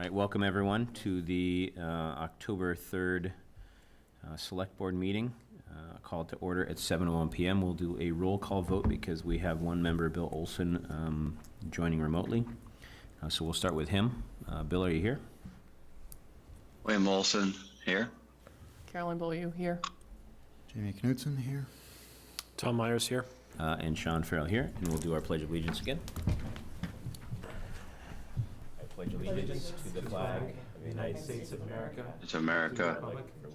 right, welcome everyone to the October 3rd Select Board meeting. Called to order at 7:01 p.m. We'll do a roll call vote because we have one member, Bill Olson, joining remotely. So we'll start with him. Bill, are you here? William Olson here. Carolyn Beaulieu here. Jamie Knutson here. Tom Myers here. And Sean Farrell here, and we'll do our Pledge of Allegiance again. I pledge allegiance to the flag of the United States of America. It's America.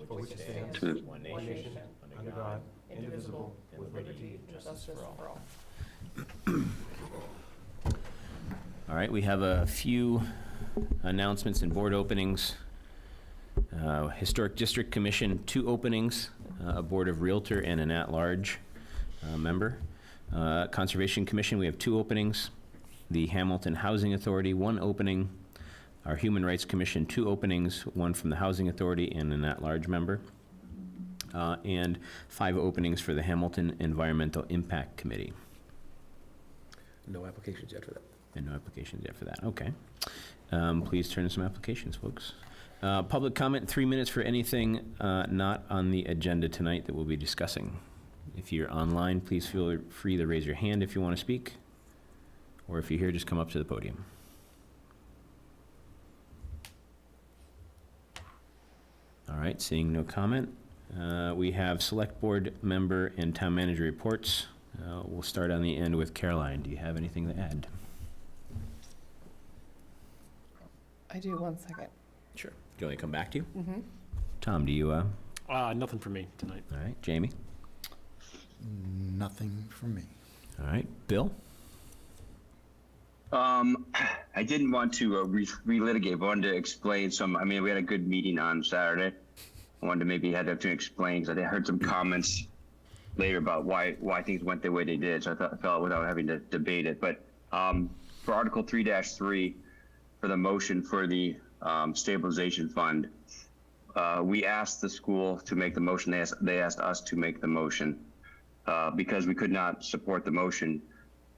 For which it stands, To one one nation, nation, under God, indivisible, with liberty and justice for all. All right, we have a few announcements and board openings. Historic District Commission, 2 openings, a Board of Realtor and an at-large member. Conservation Commission, we have 2 openings. The Hamilton Housing Authority, 1 opening. Our Human Rights Commission, 2 openings, 1 from the Housing Authority and an at-large member. And 5 openings for the Hamilton Environmental Impact Committee. No applications yet for that. And no applications yet for that, okay. Please turn in some applications, folks. Public comment, 3 minutes for anything not on the agenda tonight that we'll be discussing. If you're online, please feel free to raise your hand if you want to speak. Or if you're here, just come up to the podium. All right, seeing no comment. We have Select Board member and Town Manager reports. We'll start on the end with Caroline. Do you have anything to add? I do, 1 second. Sure. Do you want me to come back to you? Mm-hmm. Tom, do you, Nothing for me tonight. all right, Jamie? Nothing from me. All right, Bill? I didn't want to relitigate, but I wanted to explain some. I mean, we had a good meeting on Saturday. I wanted to maybe have to explain because I heard some comments later about why things went the way they did. So I felt without having to debate it. But for Article 3-3, for the motion for the stabilization fund, we asked the school to make the motion. They asked us to make the motion because we could not support the motion.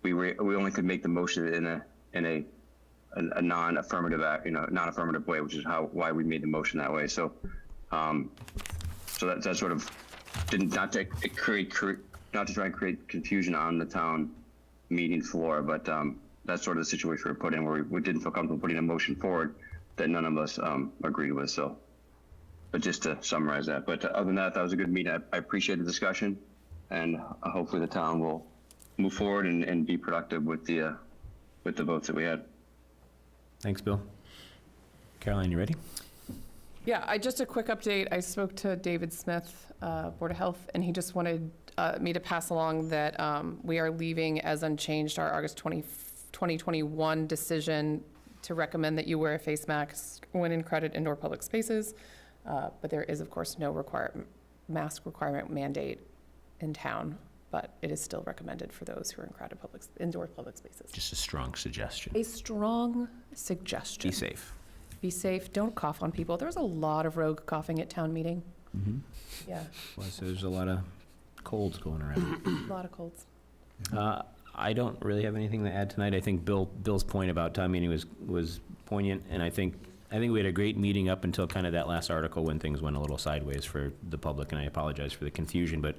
We only could make the motion in a non-affirmative non-affirmative way, which is why we made the motion that way. So that sort of not to try and create confusion on the town meeting floor, but that's sort of the situation we're put in, where we didn't feel comfortable putting a motion forward that none of us agreed with. So, but just to summarize that. But other than that, that was a good meeting. I appreciate the discussion, and hopefully the town will move forward and be productive with the votes that we had. Thanks, Bill. Caroline, you ready? Yeah, just a quick update. I spoke to David Smith, Board of Health, and he just wanted me to pass along that we are leaving as unchanged our August 2021 decision to recommend that you wear a face mask when in crowded indoor public spaces. But there is, of course, no mask requirement mandate in town, but it is still recommended for those who are in crowded indoor public spaces. Just a strong suggestion. A strong suggestion. Be safe. Be safe. Don't cough on people. There was a lot of rogue coughing at town meeting. Mm-hmm. Yeah, Plus, there's a lot of colds going around. a lot of colds. I don't really have anything to add tonight. I think Bill's point about town meeting was poignant, and I think we had a great meeting up until kind of that last article when things went a little sideways for the public, and I apologize for the confusion, but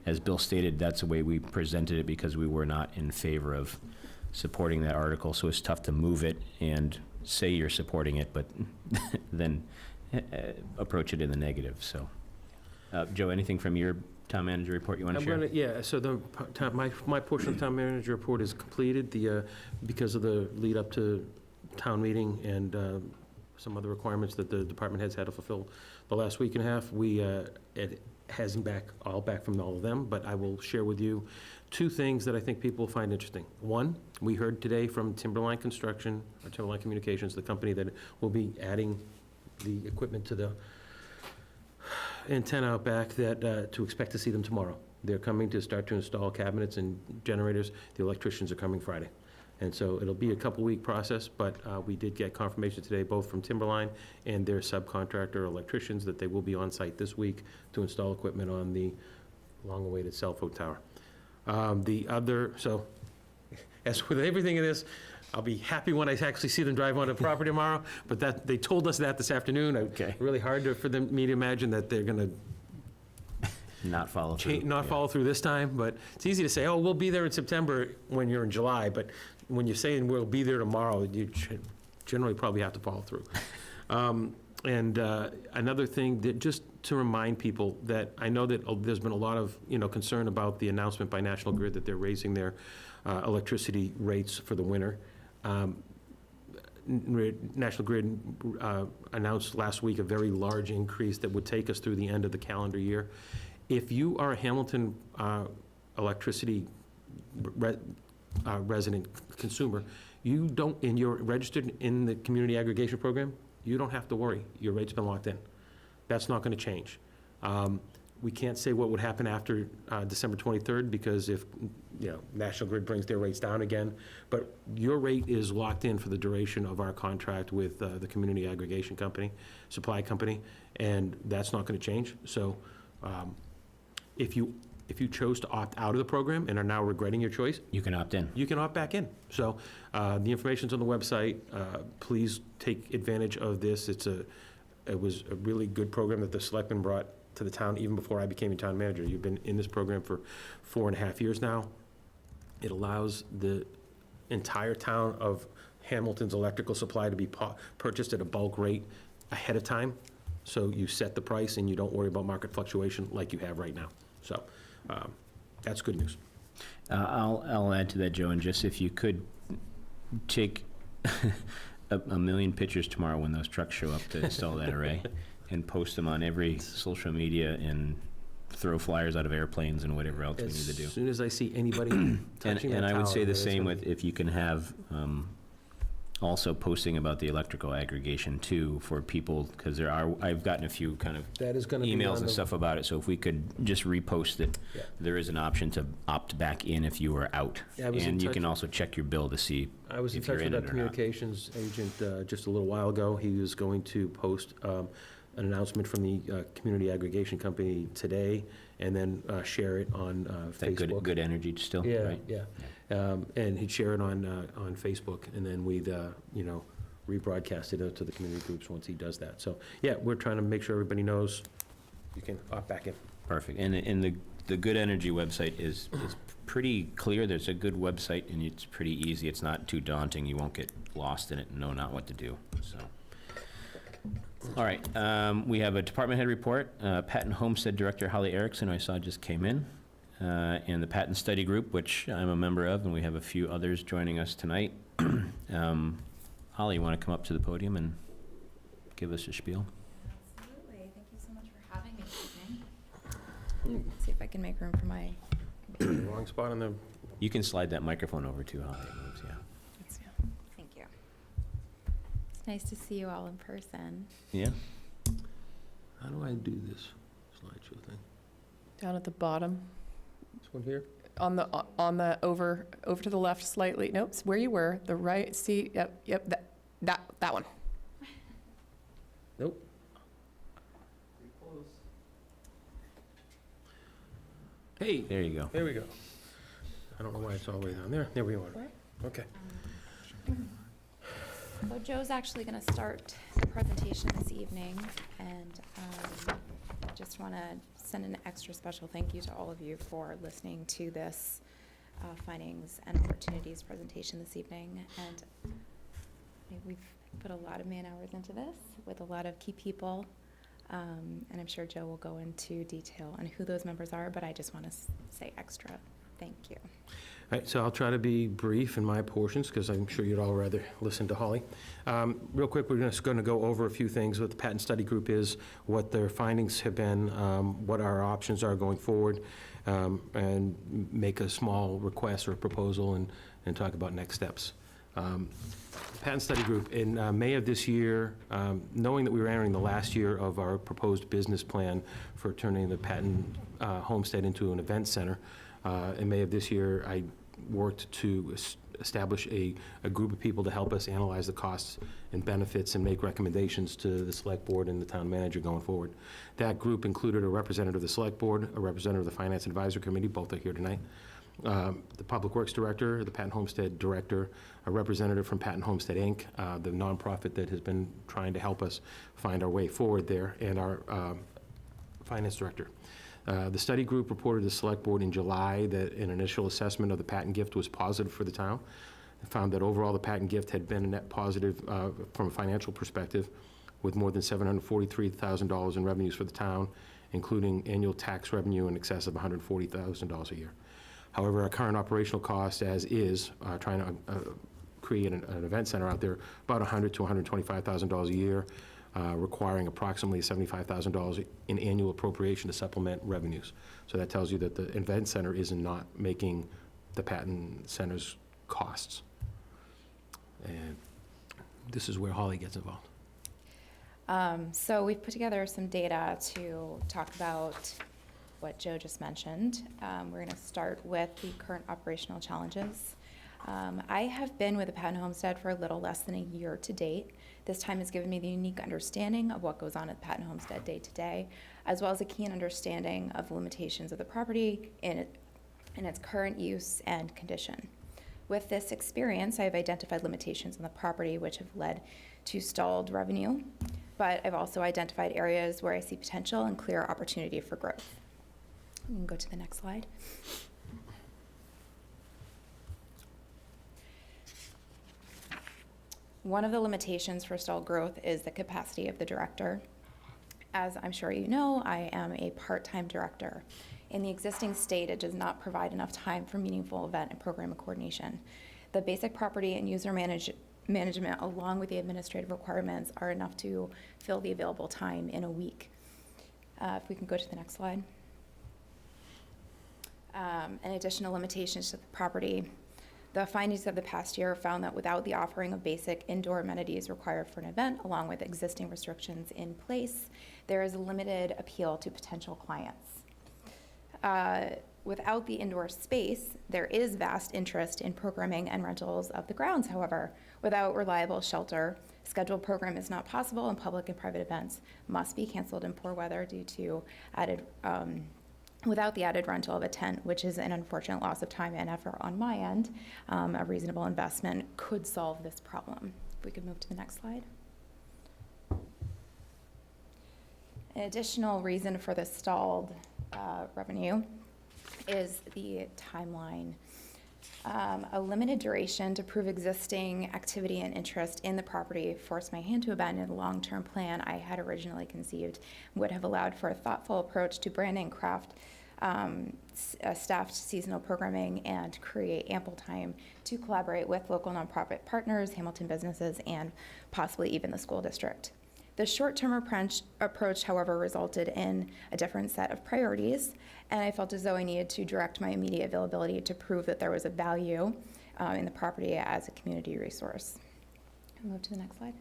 as Bill stated, that's the way we presented it because we were not in favor of supporting that article, so it's tough to move it and say you're supporting it, but then approach it in the negative, so. Joe, anything from your town manager report you want to share? Yeah, so my portion of the town manager report is completed. Because of the lead up to town meeting and some other requirements that the department heads had to fulfill the last week and a half, it hasn't all back from all of them, but I will share with you 2 things that I think people will find interesting. One, we heard today from Timberline Construction, or Timberline Communications, the company that will be adding the equipment to the antenna out back, that to expect to see them tomorrow. They're coming to start to install cabinets and generators. The electricians are coming Friday. And so it'll be a couple-week process, but we did get confirmation today, both from Timberline and their subcontractor electricians, that they will be on site this week to install equipment on the long-awaited cell phone tower. So as with everything in this, I'll be happy when I actually see them drive onto the property tomorrow, but that, they told us that this afternoon. Okay. Really hard for me to imagine that they're gonna Not follow through. not Yeah. follow through this time, but it's easy to say, oh, we'll be there in September when you're in July, but when you're saying we'll be there tomorrow, you generally probably have to follow through. And another thing, that just to remind people that I know that there's been a lot of, concern about the announcement by National Grid that they're raising their electricity rates for the winter. National Grid announced last week a very large increase that would take us through the end of the calendar year. If you are a Hamilton electricity resident consumer, you don't, and you're registered in the community aggregation program, you don't have to worry. Your rate's been locked in. That's not going to change. We can't say what would happen after December 23rd, because if, National Grid brings their rates down again, but your rate is locked in for the duration of our contract with the community aggregation company, supply company, and that's not going to change. So if you chose to opt out of the program and are now regretting your choice, You can opt in. you can opt back in. So the information's on the website. Please take advantage of this. It was a really good program that the selectmen brought to the town even before I became a town manager. You've been in this program for 4.5 years now. It allows the entire town of Hamilton's electrical supply to be purchased at a bulk rate ahead of time. So you set the price and you don't worry about market fluctuation like you have right now. So that's good news. I'll add to that, Joe, and just if you could take a million pictures tomorrow when those trucks show up to install that array and post them on every social media and throw flyers out of airplanes and whatever else we need to do. As soon as I see anybody touching that And I would tower, say the it's same gonna- with, if you can have also posting about the electrical aggregation too for people, because I've gotten a few kind of That is gonna be emails on and the- stuff about it, so if we could just repost that Yeah. there is an option to opt back in if you were out. Yeah, I was in And you touch- can also check your bill to see I was in if you're touch with in our it or not. communications agent just a little while ago. He was going to post an announcement from the community aggregation company today, and then share it on That Facebook. good energy still, Yeah, right? yeah. And he'd share it on Facebook, and then we'd, rebroadcast it out to the community groups once he does that. So, yeah, we're trying to make sure everybody knows you can opt back in. Perfect. And the Good Energy website is pretty clear. There's a good website, and it's pretty easy. It's not too daunting. You won't get lost in it and know not what to do, so. All right, we have a department head report. Patent Homestead Director Holly Erickson, I saw just came in, and the Patent Study Group, which I'm a member of, and we have a few others joining us tonight. Holly, you want to come up to the podium and give us a spiel? Absolutely. Thank you so much for having me this evening. Let's see if I can make room for my. Wrong spot on the, You can slide that microphone over too, Holly. It moves, yeah. Thank you. It's nice to see you all in person. Yeah? how do I do this slideshow thing? Down at the bottom, This one here? on the, over to the left slightly, nope, where you were, the right, see, yep, that one. Nope. Hey, There you go. there we go. I don't know why it's all the way down there. There we are. Okay. So Joe's actually going to start the presentation this evening, and I just want to send an extra special thank you to all of you for listening to this findings and opportunities presentation this evening. And we've put a lot of man hours into this with a lot of key people, and I'm sure Joe will go into detail on who those members are, but I just want to say extra thank you. All right, so I'll try to be brief in my portions, because I'm sure you'd all rather listen to Holly. Real quick, we're just going to go over a few things. What the Patent Study Group is, what their findings have been, what our options are going forward, and make a small request or proposal and talk about next steps. Patent Study Group, in May of this year, knowing that we were entering the last year of our proposed business plan for turning the Patent Homestead into an event center, in May of this year, I worked to establish a group of people to help us analyze the costs and benefits and make recommendations to the Select Board and the Town Manager going forward. That group included a representative of the Select Board, a representative of the Finance Advisory Committee, both are here tonight, the Public Works Director, the Patent Homestead Director, a representative from Patent Homestead, Inc., the nonprofit that has been trying to help us find our way forward there, and our Finance Director. The study group reported to the Select Board in July that an initial assessment of the patent gift was positive for the town. It found that overall the patent gift had been a net positive from a financial perspective, with more than $743,000 in revenues for the town, including annual tax revenue in excess of $140,000 a year. However, our current operational cost as is, trying to create an event center out there, about $100,000 to $125,000 a year, requiring approximately $75,000 in annual appropriation to supplement revenues. So that tells you that the event center is not making the patent center's costs. And this is where Holly gets involved. So we've put together some data to talk about what Joe just mentioned. We're going to start with the current operational challenges. I have been with the Patent Homestead for a little less than a year to date. This time has given me the unique understanding of what goes on at the Patent Homestead day to day, as well as a keen understanding of the limitations of the property in its current use and condition. With this experience, I have identified limitations on the property which have led to stalled revenue, but I've also identified areas where I see potential and clear opportunity for growth. You can go to the next slide. One of the limitations for stalled growth is the capacity of the director. As I'm sure you know, I am a part-time director. In the existing state, it does not provide enough time for meaningful event and program coordination. The basic property and user management, along with the administrative requirements, are enough to fill the available time in a week. If we can go to the next slide. An additional limitations to the property. The findings of the past year found that without the offering of basic indoor amenities required for an event, along with existing restrictions in place, there is limited appeal to potential clients. Without the indoor space, there is vast interest in programming and rentals of the grounds, however. Without reliable shelter, scheduled program is not possible, and public and private events must be canceled in poor weather due to without the added rental of a tent, which is an unfortunate loss of time and effort on my end. A reasonable investment could solve this problem. If we could move to the next slide. An additional reason for the stalled revenue is the timeline. A limited duration to prove existing activity and interest in the property forced my hand to abandon the long-term plan I had originally conceived, would have allowed for a thoughtful approach to branding, craft, staffed seasonal programming, and create ample time to collaborate with local nonprofit partners, Hamilton businesses, and possibly even the school district. The short-term approach, however, resulted in a different set of priorities, and I felt as though I needed to direct my immediate availability to prove that there was a value in the property as a community resource. I'll move to the next slide.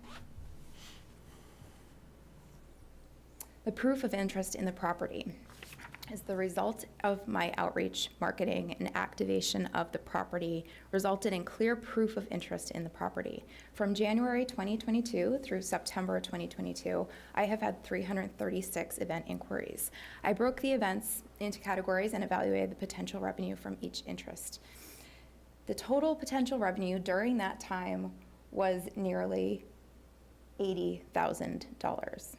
The proof of interest in the property is the result of my outreach, marketing, and activation of the property resulted in clear proof of interest in the property. From January 2022 through September 2022, I have had 336 event inquiries. I broke the events into categories and evaluated the potential revenue from each interest. The total potential revenue during that time was nearly $80,000.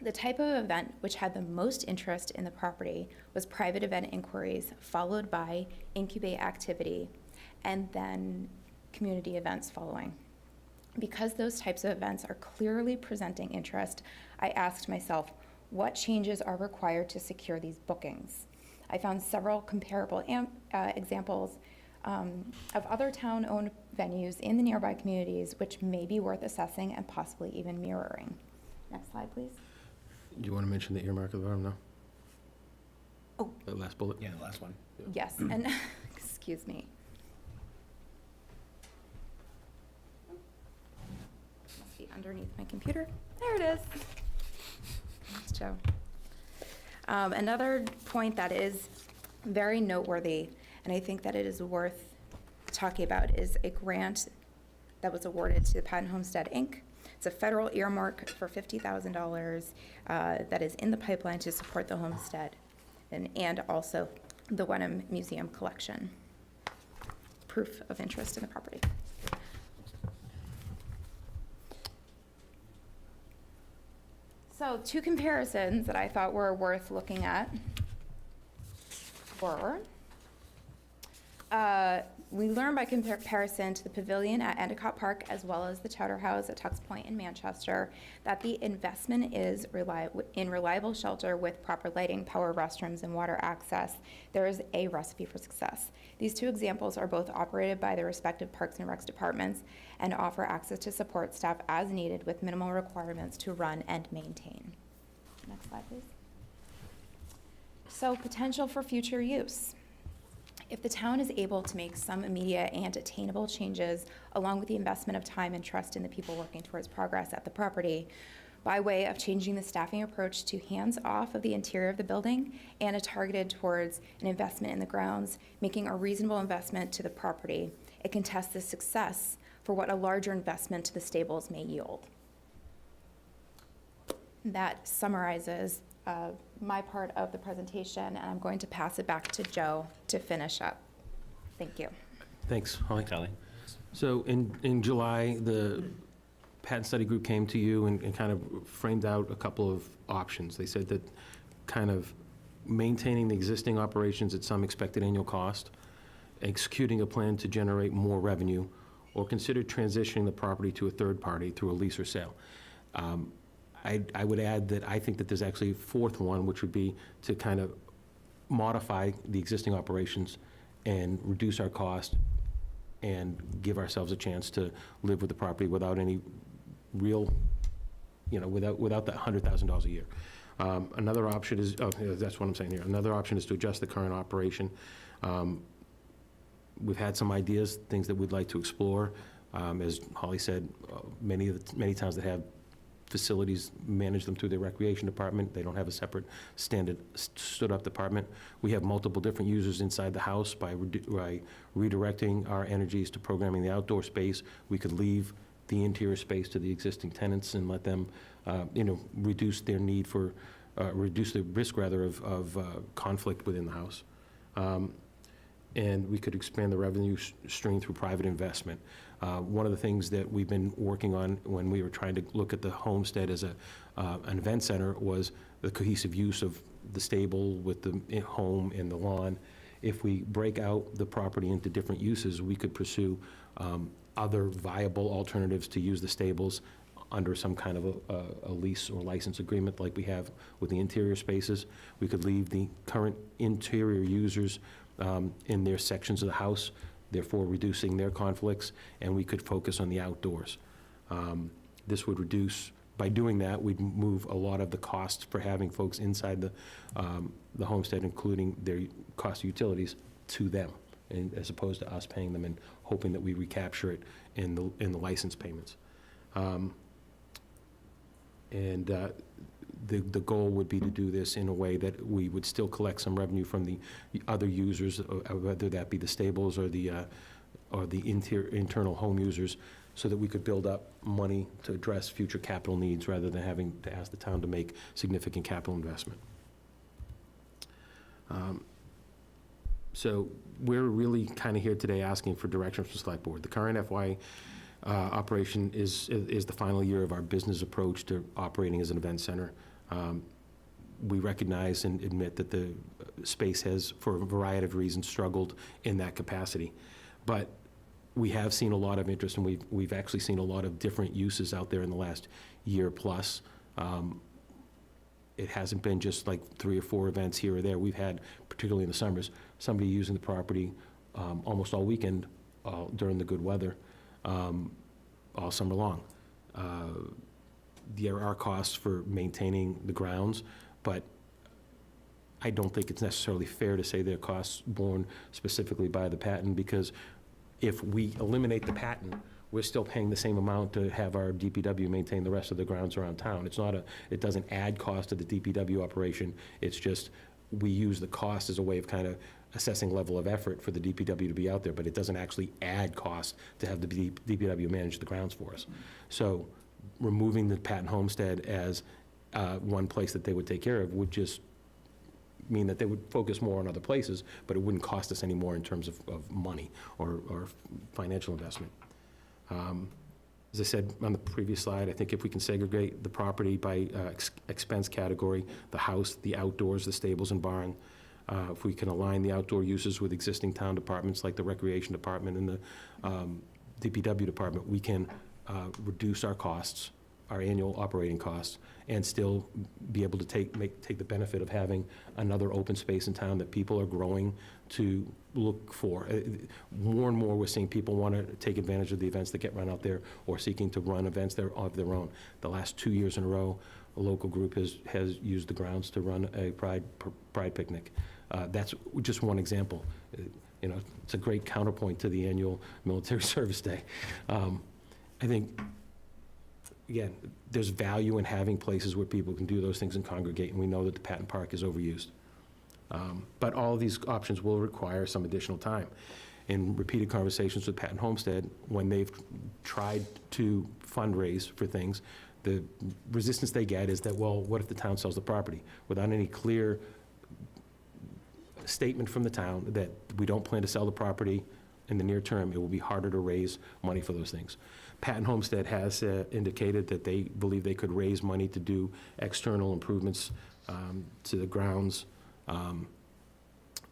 The type of event which had the most interest in the property was private event inquiries, followed by incubate activity, and then community events following. Because those types of events are clearly presenting interest, I asked myself, what changes are required to secure these bookings? I found several comparable examples of other town-owned venues in the nearby communities which may be worth assessing and possibly even mirroring. Next slide, please. Do you want to mention the earmark of the bottom now? Oh. The last bullet? Yeah, the last one. Yes, and excuse me. Must be underneath my computer. There it is. Thanks, Joe. Another point that is very noteworthy, and I think that it is worth talking about, is a grant that was awarded to the Patent Homestead, Inc. It's a federal earmark for $50,000 that is in the pipeline to support the homestead and also the Wenham Museum collection. Proof of interest in the property. So 2 comparisons that I thought were worth looking at were, we learned by comparison to the pavilion at Endicott Park as well as the Chowder House at Tux Point in Manchester that the investment is in reliable shelter with proper lighting, power restrooms, and water access. There is a recipe for success. These 2 examples are both operated by the respective Parks and Recs departments and offer access to support staff as needed with minimal requirements to run and maintain. Next slide, please. So potential for future use. If the town is able to make some immediate and attainable changes, along with the investment of time and trust in the people working towards progress at the property, by way of changing the staffing approach to hands-off of the interior of the building and a targeted towards an investment in the grounds, making a reasonable investment to the property, it can test the success for what a larger investment to the stables may yield. That summarizes my part of the presentation, and I'm going to pass it back to Joe to finish up. Thank you. Thanks, Holly. Kelly? So in July, the patent study group came to you and kind of framed out a couple of options. They said that kind of maintaining the existing operations at some expected annual cost, executing a plan to generate more revenue, or consider transitioning the property to a third party through a lease or sale. I would add that I think that there's actually a fourth one, which would be to kind of modify the existing operations and reduce our cost and give ourselves a chance to live with the property without any real, without that $100,000 a year. Another option is, that's what I'm saying here. Another option is to adjust the current operation. We've had some ideas, things that we'd like to explore. As Holly said, many towns that have facilities manage them through their recreation department. They don't have a separate standard stood-up department. We have multiple different users inside the house. By redirecting our energies to programming the outdoor space, we could leave the interior space to the existing tenants and let them, reduce their need for, reduce the risk rather of conflict within the house. And we could expand the revenue stream through private investment. One of the things that we've been working on when we were trying to look at the homestead as an event center was the cohesive use of the stable with the home and the lawn. If we break out the property into different uses, we could pursue other viable alternatives to use the stables under some kind of a lease or license agreement like we have with the interior spaces. We could leave the current interior users in their sections of the house, therefore reducing their conflicts, and we could focus on the outdoors. This would reduce, by doing that, we'd move a lot of the costs for having folks inside the homestead, including their cost of utilities, to them, and as opposed to us paying them and hoping that we recapture it in the license payments. The goal would be to do this in a way that we would still collect some revenue from the other users, whether that be the stables or the internal home users, so that we could build up money to address future capital needs rather than having to ask the town to make significant capital investment. So we're really kind of here today asking for direction from the select board. The current FY operation is the final year of our business approach to operating as an event center. We recognize and admit that the space has, for a variety of reasons, struggled in that capacity. But we have seen a lot of interest, and we've actually seen a lot of different uses out there in the last year plus. It hasn't been just like 3 or 4 events here or there. We've had, particularly in the summers, somebody using the property almost all weekend during the good weather, all summer long. There are costs for maintaining the grounds, but I don't think it's necessarily fair to say they're costs borne specifically by the patent, because if we eliminate the patent, we're still paying the same amount to have our DPW maintain the rest of the grounds around town. It doesn't add cost to the DPW operation. It's just, we use the cost as a way of kind of assessing level of effort for the DPW to be out there, but it doesn't actually add cost to have the DPW manage the grounds for us. So removing the patent homestead as one place that they would take care of would just mean that they would focus more on other places, but it wouldn't cost us any more in terms of money or financial investment. As I said on the previous slide, I think if we can segregate the property by expense category, the house, the outdoors, the stables and barn, if we can align the outdoor uses with existing town departments like the Recreation Department and the DPW Department, we can reduce our costs, our annual operating costs, and still be able to take the benefit of having another open space in town that people are growing to look for. More and more, we're seeing people want to take advantage of the events that get run out there or seeking to run events there of their own. The last 2 years in a row, a local group has used the grounds to run a pride picnic. That's just one example. You know, it's a great counterpoint to the annual Military Service Day. I think, again, there's value in having places where people can do those things and congregate, and we know that the Patton Park is overused. But all of these options will require some additional time. In repeated conversations with Patton Homestead, when they've tried to fundraise for things, the resistance they get is that, well, what if the town sells the property? Without any clear statement from the town that we don't plan to sell the property in the near term, it will be harder to raise money for those things. Patton Homestead has indicated that they believe they could raise money to do external improvements to the grounds,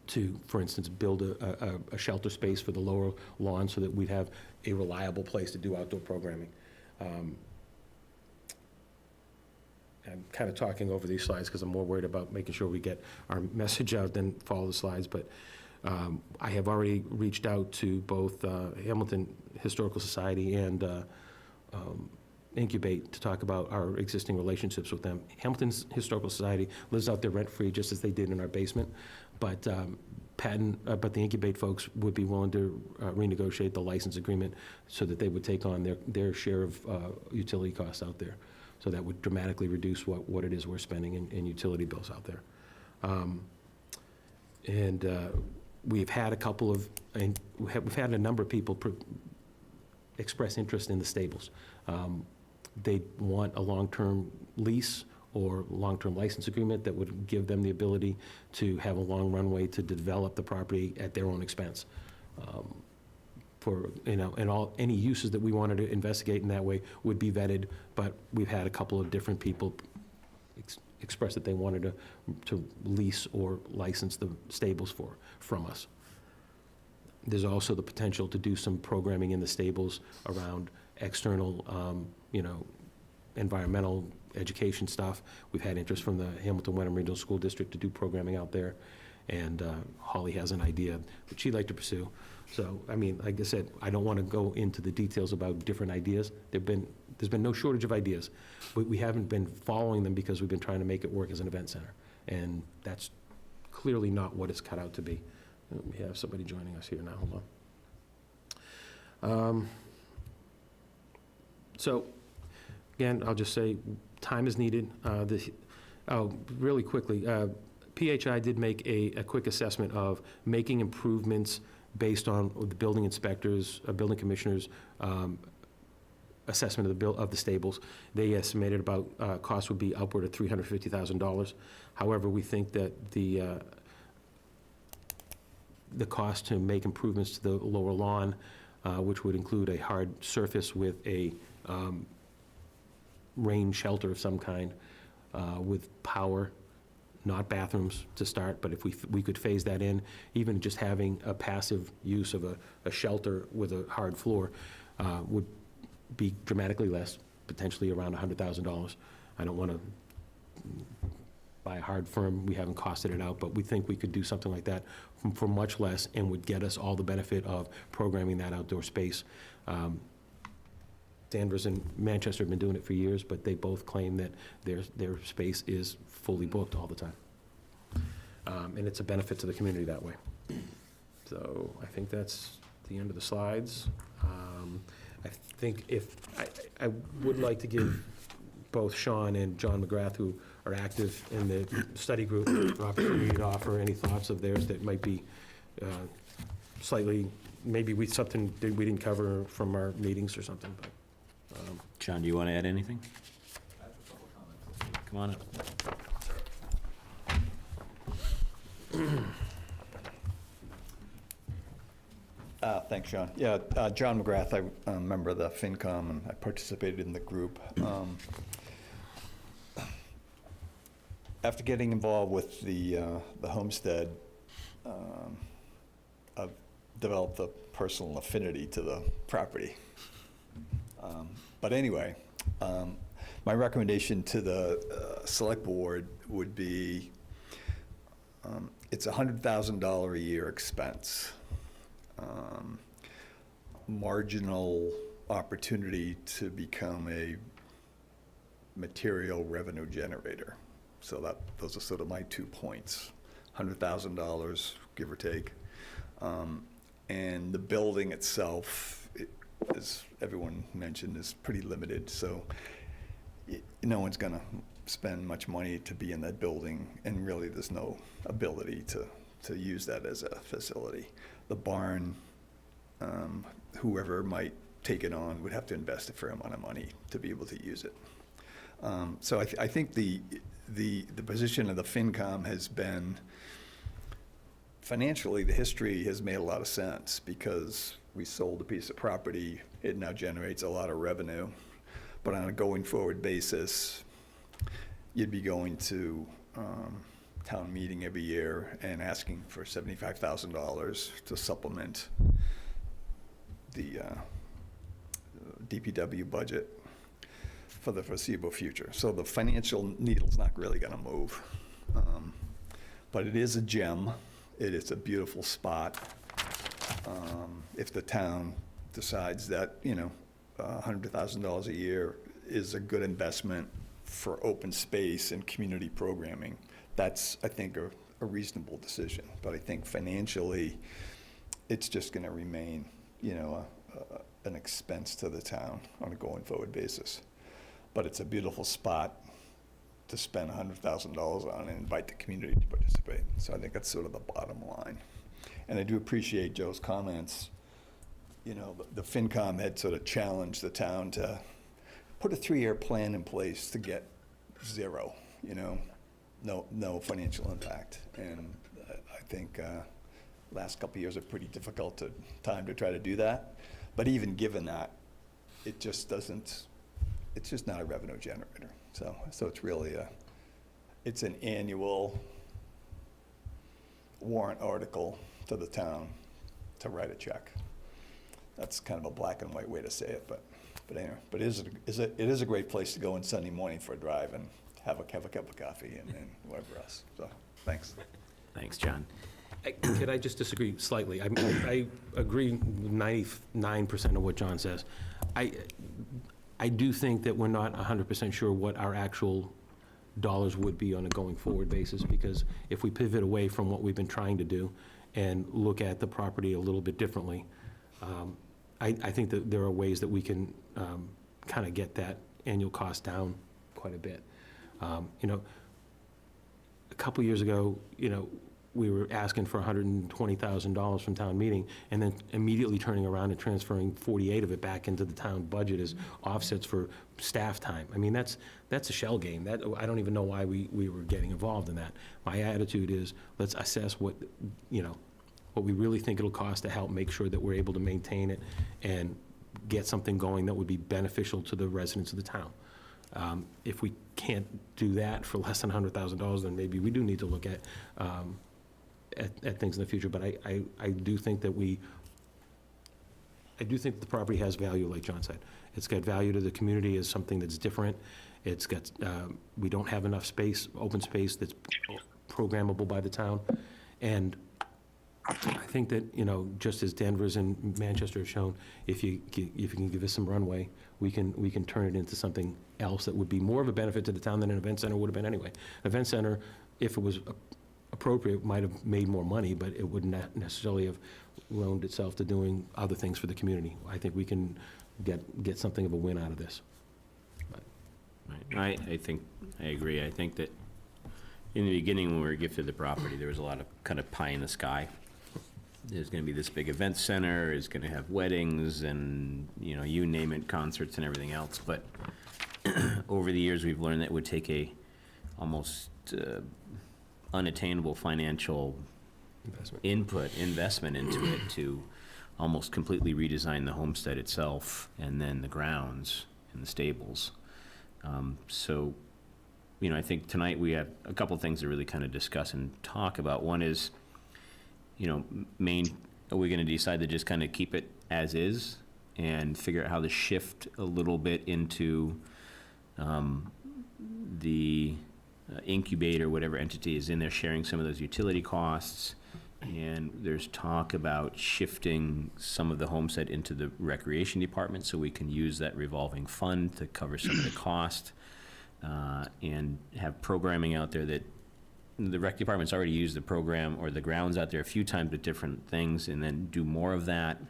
to, for instance, build a shelter space for the lower lawn so that we'd have a reliable place to do outdoor programming. I'm kind of talking over these slides because I'm more worried about making sure we get our message out than follow the slides, but I have already reached out to both Hamilton Historical Society and Incubate to talk about our existing relationships with them. Hamilton's Historical Society lives out there rent-free, just as they did in our basement, but but the Incubate folks would be willing to renegotiate the license agreement so that they would take on their share of utility costs out there. So that would dramatically reduce what it is we're spending in utility bills out there. We've had a couple of, and we've had a number of people express interest in the stables. They want a long-term lease or long-term license agreement that would give them the ability to have a long runway to develop the property at their own expense. For, you know, and any uses that we wanted to investigate in that way would be vetted, but we've had a couple of different people express that they wanted to lease or license the stables from us. There's also the potential to do some programming in the stables around external, you know, environmental education stuff. We've had interest from the Hamilton Wenham Regional School District to do programming out there, and Holly has an idea that she'd like to pursue. So, I mean, like I said, I don't want to go into the details about different ideas. There's been no shortage of ideas. We haven't been following them because we've been trying to make it work as an event center, and that's clearly not what it's cut out to be. We have somebody joining us here now. Hold on. So, again, I'll just say, time is needed. Really quickly, PHI did make a quick assessment of making improvements based on the building inspectors, building commissioners' assessment of the stables. They estimated about cost would be upward of $350,000. However, we think that the cost to make improvements to the lower lawn, which would include a hard surface with a rain shelter of some kind, with power, not bathrooms to start, but if we could phase that in, even just having a passive use of a shelter with a hard floor would be dramatically less, potentially around $100,000. I don't want to buy a hard firm, we haven't costed it out, but we think we could do something like that for much less and would get us all the benefit of programming that outdoor space. Danvers and Manchester have been doing it for years, but they both claim that their space is fully booked all the time. And it's a benefit to the community that way. So I think that's the end of the slides. I think I would like to give both Sean and John McGrath, who are active in the study group, an opportunity to offer any thoughts of theirs that might be slightly, maybe something that we didn't cover from our meetings or something, but. John, do you want to add anything? Come on up. Thanks, John. Yeah, John McGrath, I'm a member of the FinCom, and I participated in the group. After getting involved with the homestead, I've developed a personal affinity to the property. But anyway, my recommendation to the Select Board would be, it's a $100,000 a year expense. Marginal opportunity to become a material revenue generator. So those are sort of my 2 points. $100,000, give or take. And the building itself, as everyone mentioned, is pretty limited. So no one's going to spend much money to be in that building, and really there's no ability to use that as a facility. The barn, whoever might take it on would have to invest a fair amount of money to be able to use it. So I think the position of the FinCom has been, financially, the history has made a lot of sense because we sold a piece of property. It now generates a lot of revenue. But on a going forward basis, you'd be going to town meeting every year and asking for $75,000 to supplement the DPW budget for the foreseeable future. So the financial needle's not really going to move. But it is a gem. It is a beautiful spot. If the town decides that, $100,000 a year is a good investment for open space and community programming, that's, I think, a reasonable decision. But I think financially, it's just going to remain, an expense to the town on a going forward basis. But it's a beautiful spot to spend $100,000 on and invite the community to participate. So I think that's sort of the bottom line. And I do appreciate Joe's comments. The FinCom had sort of challenged the town to put a 3-year plan in place to get zero, no financial impact. And I think last couple of years are pretty difficult time to try to do that. But even given that, it's just not a revenue generator. So it's really it's an annual warrant article to the town to write a check. That's kind of a black and white way to say it, but anyway. But it is a great place to go on Sunday morning for a drive and have a cup of coffee and whatever else. So thanks. Thanks, John. Could I just disagree slightly? I agree with 99% of what John says. I do think that we're not 100% sure what our actual dollars would be on a going forward basis, because if we pivot away from what we've been trying to do and look at the property a little bit differently, I think that there are ways that we can kind of get that annual cost down quite a bit. A couple years ago, we were asking for $120,000 from town meeting, and then immediately turning around and transferring 48 of it back into the town budget as offsets for staff time. I mean, that's a shell game. I don't even know why we were getting involved in that. My attitude is, let's assess what we really think it'll cost to help make sure that we're able to maintain it and get something going that would be beneficial to the residents of the town. If we can't do that for less than $100,000, then maybe we do need to look at things in the future. But I do think that the property has value, like John said. It's got value to the community as something that's different. It's got, we don't have enough space, open space that's programmable by the town. And I think that, just as Danvers and Manchester have shown, if you can give us some runway, we can turn it into something else that would be more of a benefit to the town than an event center would have been anyway. An event center, if it was appropriate, might have made more money, but it would not necessarily have loaned itself to doing other things for the community. I think we can get something of a win out of this. Right. I agree. I think that in the beginning, when we were gifted the property, there was a lot of kind of pie in the sky. There's going to be this big event center, it's going to have weddings and, you name it, concerts and everything else. But over the years, we've learned that it would take a almost unattainable financial investment into it to almost completely redesign the homestead itself and then the grounds and the stables. So, you know, I think tonight we have a couple things to really kind of discuss and talk about. One is, you know, are we going to decide to just kind of keep it as is and figure out how to shift a little bit into the incubator, whatever entity is in there, sharing some of those utility costs? And there's talk about shifting some of the homestead into the recreation department so we can use that revolving fund to cover some of the cost, and have programming out there that the rec department's already used the program or the grounds out there a few times with different things, and then do more of that.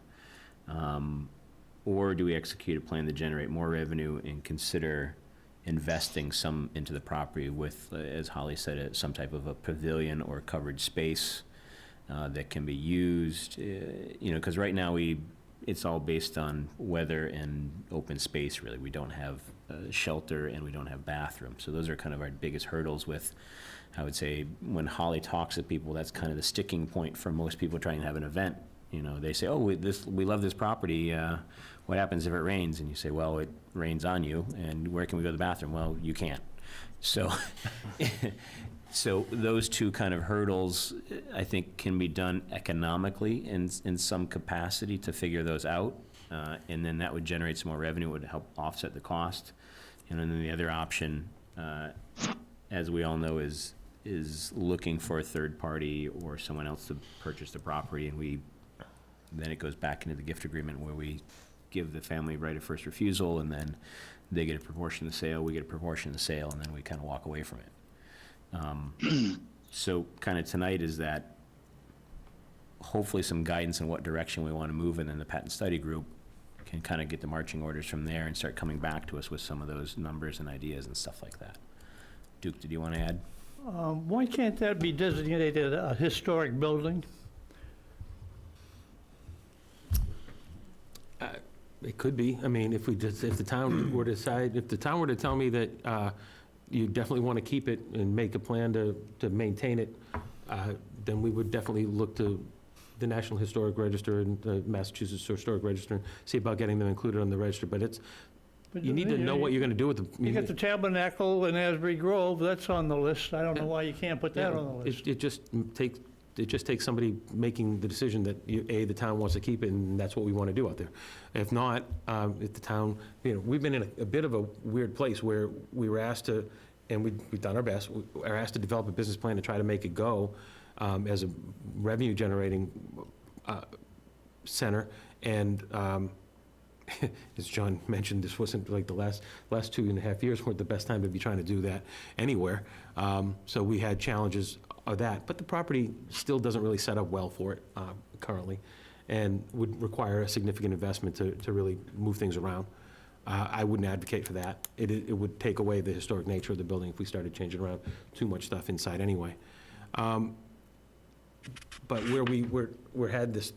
Or do we execute a plan to generate more revenue and consider investing some into the property with, as Holly said, some type of a pavilion or covered space that can be used, you know, because right now it's all based on weather and open space, really. We don't have shelter and we don't have bathrooms. So those are kind of our biggest hurdles with, I would say, when Holly talks to people, that's kind of the sticking point for most people trying to have an event. You know, they say, oh, we love this property. What happens if it rains? And you say, well, it rains on you. And where can we go to the bathroom? Well, you can't. So, so those two kind of hurdles, I think, can be done economically in some capacity to figure those out. And then that would generate some more revenue, would help offset the cost. And then the other option, as we all know, is looking for a third party or someone else to purchase the property, and then it goes back into the gift agreement where we give the family right of first refusal, and then they get a proportion of the sale, we get a proportion of the sale, and then we kind of walk away from it. So kind of tonight is that hopefully some guidance on what direction we want to move, and then the patent study group can kind of get the marching orders from there and start coming back to us with some of those numbers and ideas and stuff like that. Duke, did you want to add? Why can't that be designated a historic building? It could be. I mean, if the town were to decide, if the town were to tell me that you definitely want to keep it and make a plan to maintain it, then we would definitely look to the National Historic Register and the Massachusetts Historic Register and see about getting them included on the register. But you need to know what you're going to do with the. You got the Tabernacle in Asbury Grove, that's on the list. I don't know why you can't put that on the list. It just takes somebody making the decision that, the town wants to keep it, and that's what we want to do out there. If not, if the town, we've been in a bit of a weird place where we were asked to, and we've done our best, we are asked to develop a business plan to try to make it go as a revenue-generating center, and as John mentioned, this wasn't like the last 2.5 years weren't the best time to be trying to do that anywhere. So we had challenges of that, but the property still doesn't really set up well for it currently, and would require a significant investment to really move things around. I wouldn't advocate for that. It would take away the historic nature of the building if we started changing around too much stuff inside anyway. But where we had this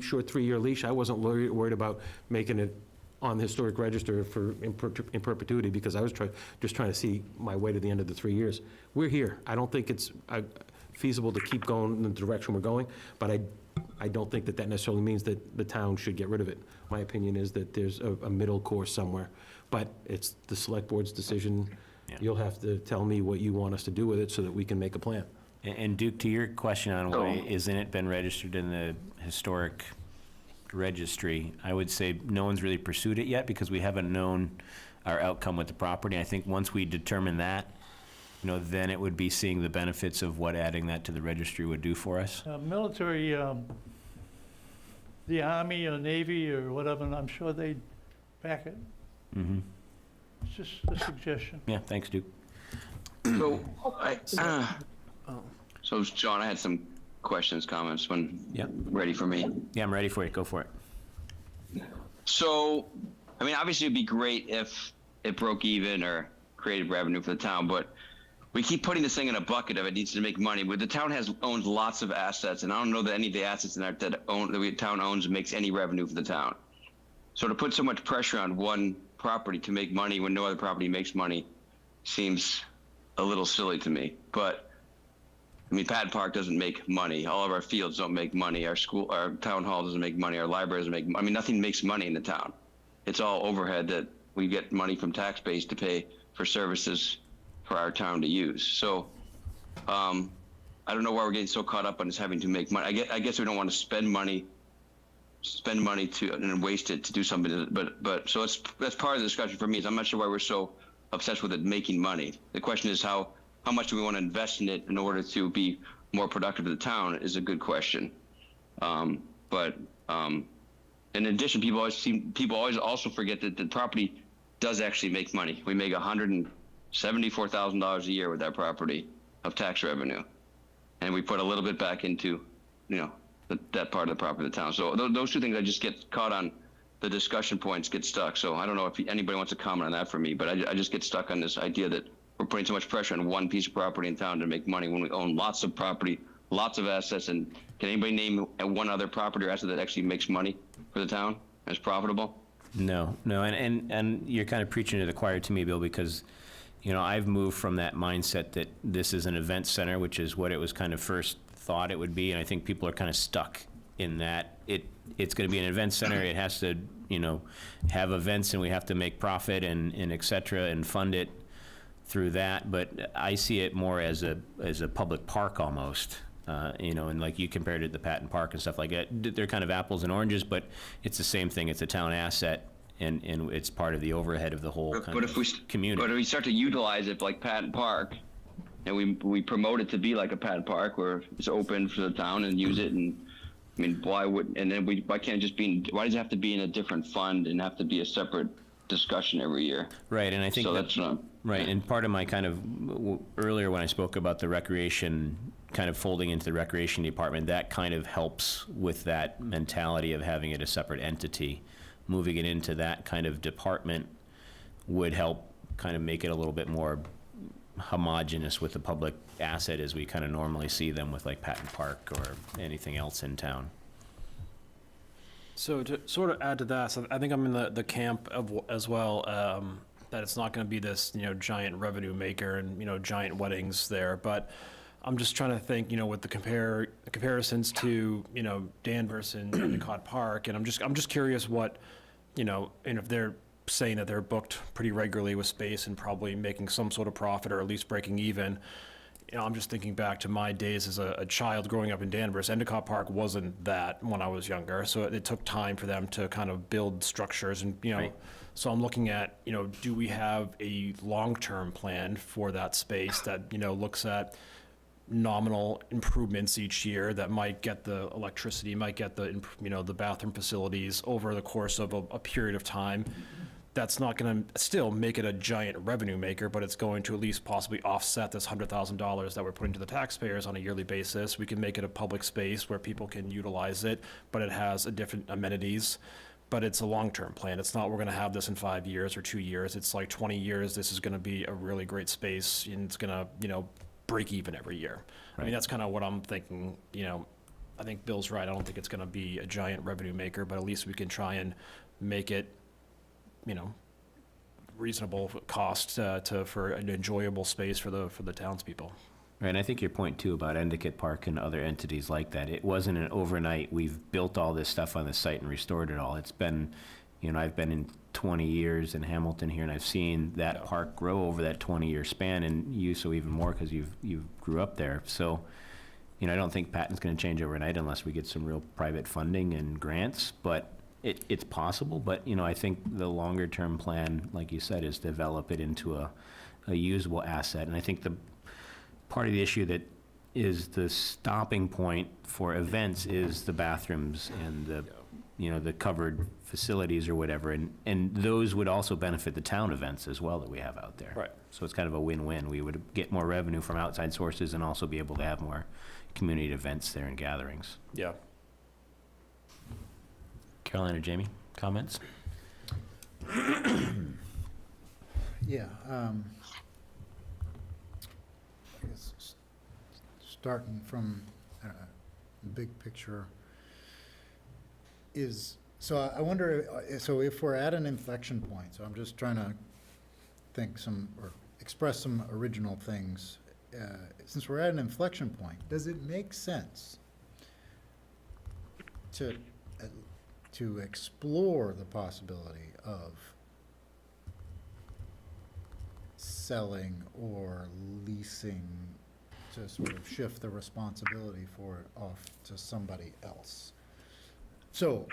short 3-year leash, I wasn't worried about making it on the historic register in perpetuity, because I was just trying to see my way to the end of the 3 years. We're here. I don't think it's feasible to keep going in the direction we're going, but I don't think that necessarily means that the town should get rid of it. My opinion is that there's a middle course somewhere, but it's the select board's decision. Yeah. You'll have to tell me what you want us to do with it so that we can make a plan. And Duke, to your question on why isn't it been registered in the historic registry, I would say no one's really pursued it yet because we haven't known our outcome with the property. I think once we determine that, then it would be seeing the benefits of what adding that to the registry would do for us. Military, the Army or Navy or whatever, and I'm sure they'd back it. Mm-hmm. It's just a suggestion. Yeah, thanks, Duke. So John, I had some questions, comments when Yep. ready for me. Yeah, I'm ready for you. Go for it. So, I mean, obviously it'd be great if it broke even or created revenue for the town, but we keep putting this thing in a bucket of it needs to make money. But the town owns lots of assets, and I don't know that any of the assets in that the town owns makes any revenue for the town. So to put so much pressure on one property to make money when no other property makes money seems a little silly to me. But I mean, Patton Park doesn't make money. All of our fields don't make money. Our town hall doesn't make money. Our library doesn't make. I mean, nothing makes money in the town. It's all overhead that we get money from tax base to pay for services for our town to use. So, I don't know why we're getting so caught up on just having to make money. I guess we don't want to spend money to and waste it to do something. But so that's part of the discussion for me. Is I'm not sure why we're so obsessed with it making money. The question is how much do we want to invest in it in order to be more productive to the town is a good question. But in addition, people always also forget that the property does actually make money. We make $174,000 a year with that property of tax revenue, and we put a little bit back into, that part of the property of the town. So those two things, I just get caught on the discussion points, get stuck. So I don't know if anybody wants to comment on that for me, but I just get stuck on this idea that we're putting so much pressure on one piece of property in town to make money when we own lots of property, lots of assets. And can anybody name one other property or asset that actually makes money for the town, that's profitable? No, and you're kind of preaching to the choir to me, Bill, because, I've moved from that mindset that this is an event center, which is what it was kind of first thought it would be, and I think people are kind of stuck in that. It's going to be an event center, it has to, have events, and we have to make profit and et cetera, and fund it through that, but I see it more as a public park almost, and like you compared it to Patton Park and stuff like that. They're kind of apples and oranges, but it's the same thing. It's a town asset, and it's part of the overhead of the whole community. But if we start to utilize it like Patton Park, and we promote it to be like a Patton Park where it's open for the town and use it, and I mean, why can't it just be? Why does it have to be in a different fund and have to be a separate discussion every year? Right, and I think so that's not. Right, and part of my kind of, earlier when I spoke about the recreation, kind of folding into the recreation department, that kind of helps with that mentality of having it a separate entity. Moving it into that kind of department would help kind of make it a little bit more homogeneous with the public asset as we kind of normally see them with like Patton Park or anything else in town. So to sort of add to that, so I think I'm in the camp as well, that it's not going to be this, giant revenue maker and, giant weddings there. But I'm just trying to think, with the comparisons to, Danvers and Endicott Park. And I'm just curious what, and if they're saying that they're booked pretty regularly with space and probably making some sort of profit or at least breaking even. I'm just thinking back to my days as a child growing up in Danvers. Endicott Park wasn't that when I was younger, so it took time for them to kind of build structures and, Right. So I'm looking at, do we have a long-term plan for that space that, looks at nominal improvements each year that might get the electricity, might get the, the bathroom facilities over the course of a period of time. That's not going to still make it a giant revenue maker, but it's going to at least possibly offset this $100,000 that we're putting to the taxpayers on a yearly basis. We can make it a public space where people can utilize it, but it has a different amenities. But it's a long-term plan. It's not we're going to have this in 5 years or 2 years. It's like 20 years. This is going to be a really great space, and it's going to, break even every year. I mean, that's kind of what I'm thinking. I think Bill's right. I don't think it's going to be a giant revenue maker, but at least we can try and make it, reasonable cost for an enjoyable space for the townspeople. Right, and I think your point too about Endicott Park and other entities like that, it wasn't an overnight, we've built all this stuff on the site and restored it all. It's been, I've been in 20 years in Hamilton here, and I've seen that park grow over that 20-year span, and you so even more because you grew up there. So, I don't think Patton's going to change overnight unless we get some real private funding and grants, but it's possible. But, I think the longer-term plan, like you said, is develop it into a usable asset. And I think the part of the issue that is the stopping point for events is the bathrooms and the covered facilities or whatever, and those would also benefit the town events as well that we have out there. Right. So it's kind of a win-win. We would get more revenue from outside sources and also be able to have more community events there and gatherings. Yeah. Caroline or Jamie, comments? Yeah, I guess starting from the big picture is, so I wonder, so if we're at an inflection point, so I'm just trying to think or express some original things since we're at an inflection point, does it make sense to, to explore the possibility of selling or leasing to sort of shift the responsibility for it off to somebody else? So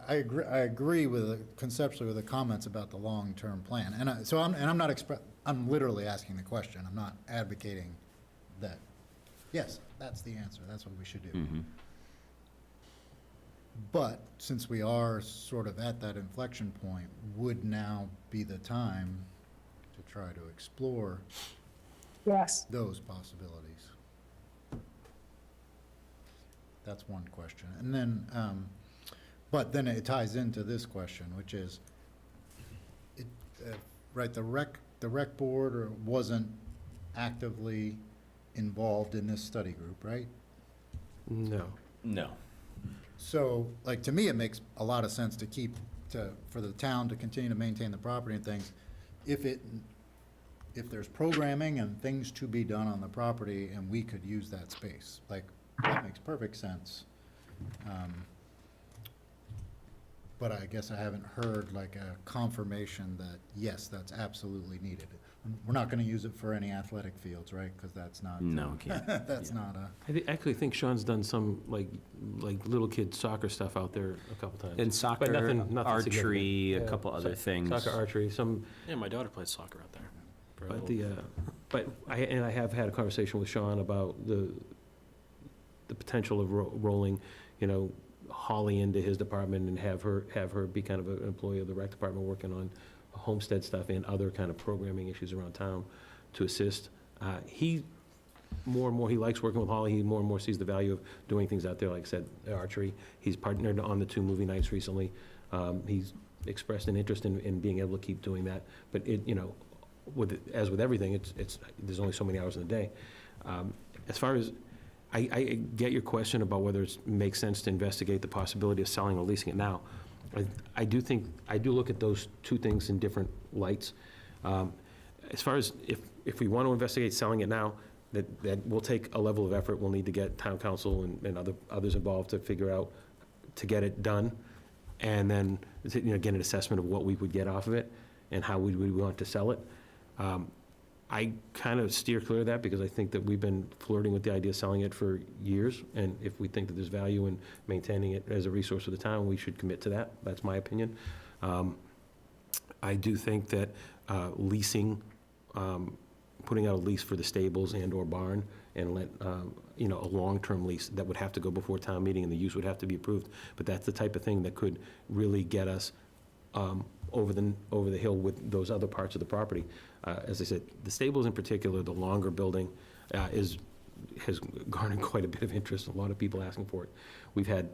I agree with, conceptually with the comments about the long-term plan. And I'm not I'm literally asking the question. I'm not advocating that, yes, that's the answer. That's what we should do. But since we are sort of at that inflection point, would now be the time to try to explore Yes. those possibilities? That's one question. And then, but then it ties into this question, which is, right, the rec board wasn't actively involved in this study group, right? No. No. So, like, to me, it makes a lot of sense to keep, for the town to continue to maintain the property and things. If there's programming and things to be done on the property and we could use that space, like, that makes perfect sense. But I guess I haven't heard like a confirmation that, yes, that's absolutely needed. We're not gonna use it for any athletic fields, right? Because that's not. No, we can't. That's Yeah. not a. Actually think Sean's done some, like little kid soccer stuff out there a couple times. And But soccer, nothing archery, significant. a couple other things. Soccer, archery, some, Yeah, my daughter plays soccer out there. for a but little- but I have had a conversation with Sean about the potential of rolling, Holly into his department and have her be kind of an employee of the rec department working on homestead stuff and other kind of programming issues around town to assist. He, more and more, he likes working with Holly. He more and more sees the value of doing things out there, like I said, archery. He's partnered on the 2 movie nights recently. He's expressed an interest in being able to keep doing that. But as with everything, there's only so many hours in a day. As far as, I get your question about whether it makes sense to investigate the possibility of selling or leasing it now. I do look at those 2 things in different lights. As far as if we want to investigate selling it now, that will take a level of effort. We'll need to get town council and others involved to figure out, to get it done. And then, get an assessment of what we would get off of it and how we would want to sell it. I kind of steer clear of that because I think that we've been flirting with the idea of selling it for years. And if we think that there's value in maintaining it as a resource for the town, we should commit to that. That's my opinion. I do think that leasing, putting out a lease for the stables and/or barn and let, a long-term lease that would have to go before town meeting and the use would have to be approved. But that's the type of thing that could really get us over the hill with those other parts of the property. As I said, the stables in particular, the longer building has garnered quite a bit of interest, a lot of people asking for it. We've had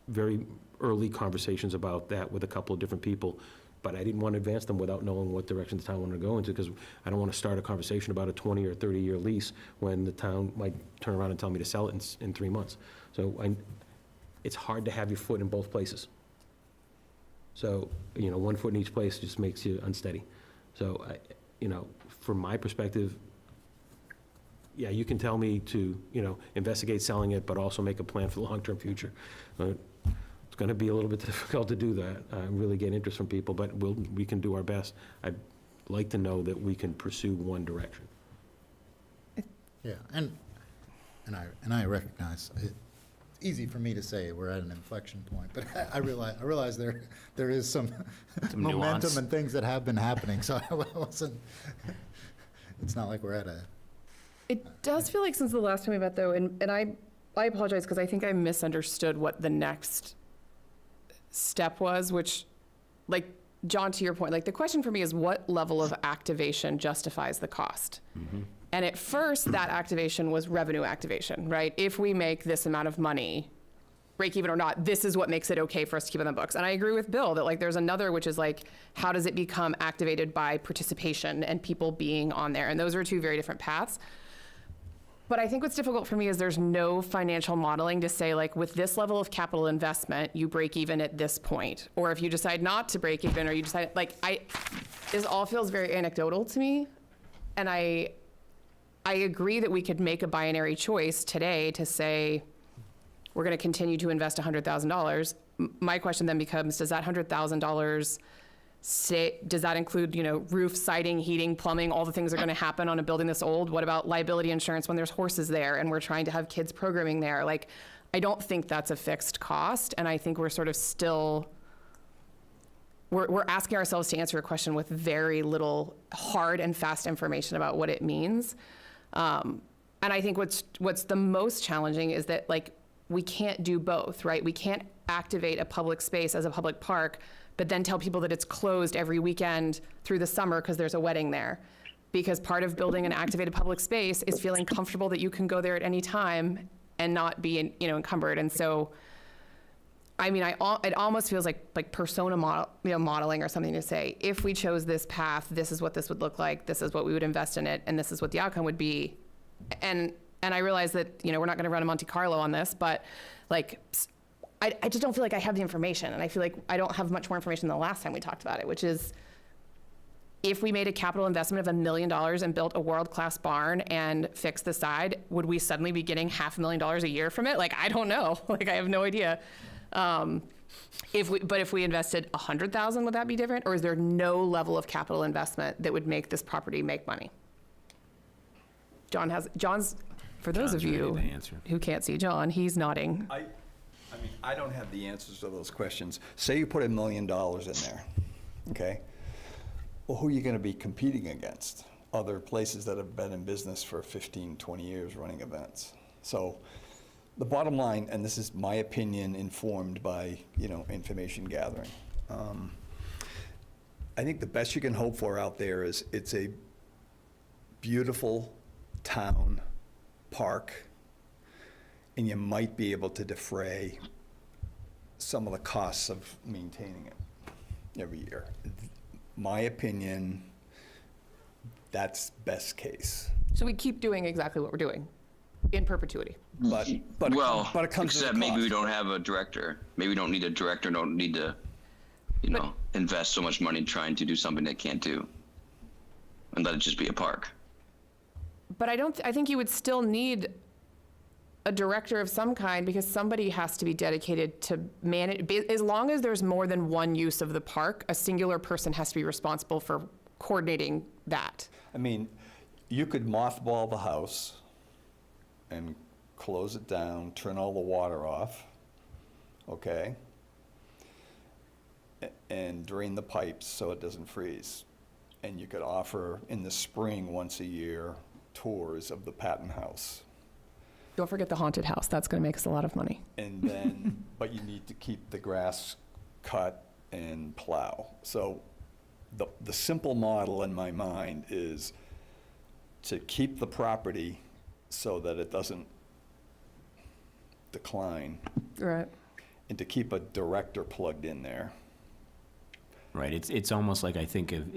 very early conversations about that with a couple of different people, but I didn't want to advance them without knowing what direction the town wanted to go into, because I don't want to start a conversation about a 20 or 30-year lease when the town might turn around and tell me to sell it in 3 months. So it's hard to have your foot in both places. So, 1 foot in each place just makes you unsteady. So, from my perspective, yeah, you can tell me to, investigate selling it, but also make a plan for the long-term future. It's going to be a little bit difficult to do that, really get interest from people, but we can do our best. I'd like to know that we can pursue one direction. Yeah, and I recognize it. Easy for me to say we're at an inflection point, but I realize there is some Some momentum nuance. and things that have been happening, so I wasn't, it's not like we're at a, It does feel like since the last time we met, though, and I apologize because I think I misunderstood what the next step was, which, like, John, to your point, like, the question for me is what level of activation justifies the cost? And at first, that activation was revenue activation, right? If we make this amount of money, break even or not, this is what makes it okay for us to keep on the books. And I agree with Bill that, like, there's another, which is like, how does it become activated by participation and people being on there? And those are 2 very different paths. But I think what's difficult for me is there's no financial modeling to say, like, with this level of capital investment, you break even at this point. Or if you decide not to break even, or you decide, like, this all feels very anecdotal to me. And I I agree that we could make a binary choice today to say, we're going to continue to invest $100,000. My question then becomes, does that $100,000 does that include, roof, siding, heating, plumbing, all the things that are going to happen on a building this old? What about liability insurance when there's horses there and we're trying to have kids programming there? Like, I don't think that's a fixed cost, and I think we're sort of still, we're asking ourselves to answer a question with very little hard and fast information about what it means. And I think what's the most challenging is that, like, we can't do both, right? We can't activate a public space as a public park, but then tell people that it's closed every weekend through the summer because there's a wedding there. Because part of building an activated public space is feeling comfortable that you can go there at any time and not be, encumbered. And so, I mean, it almost feels like persona modeling or something to say, if we chose this path, this is what this would look like, this is what we would invest in it, and this is what the outcome would be. And I realize that, we're not going to run a Monte Carlo on this, but like, I just don't feel like I have the information, and I feel like I don't have much more information than the last time we talked about it, which is, if we made a capital investment of $1 million and built a world-class barn and fixed the side, would we suddenly be getting $500,000 a year from it? Like, I don't know. Like, I have no idea. If we invested $100,000, would that be different? Or is there no level of capital investment that would make this property make money? John's, for those of John's you ready to answer. who can't see John, he's nodding. I mean, I don't have the answers to those questions. Say you put $1 million in there, okay? Well, who are you going to be competing against? Other places that have been in business for 15, 20 years running events. So the bottom line, and this is my opinion informed by, information gathering. I think the best you can hope for out there is it's a beautiful town park, and you might be able to defray some of the costs of maintaining it every year. My opinion, that's best case. So we keep doing exactly what we're doing in perpetuity. But it comes with except a maybe we cost. don't have a director. Maybe we don't need a director, don't need to, invest so much money trying to do something they can't do. And let it just be a park. But I think you would still need a director of some kind, because somebody has to be dedicated to manage. As long as there's more than one use of the park, a singular person has to be responsible for coordinating that. I mean, you could mothball the house and close it down, turn all the water off, okay? And drain the pipes so it doesn't freeze. And you could offer in the spring once a year tours of the Patton House. Don't forget the haunted house. That's going to make us a lot of money. And then, but you need to keep the grass cut and plow. So the simple model in my mind is to keep the property so that it doesn't decline, Right. and to keep a director plugged in there. Right, it's almost like, I think of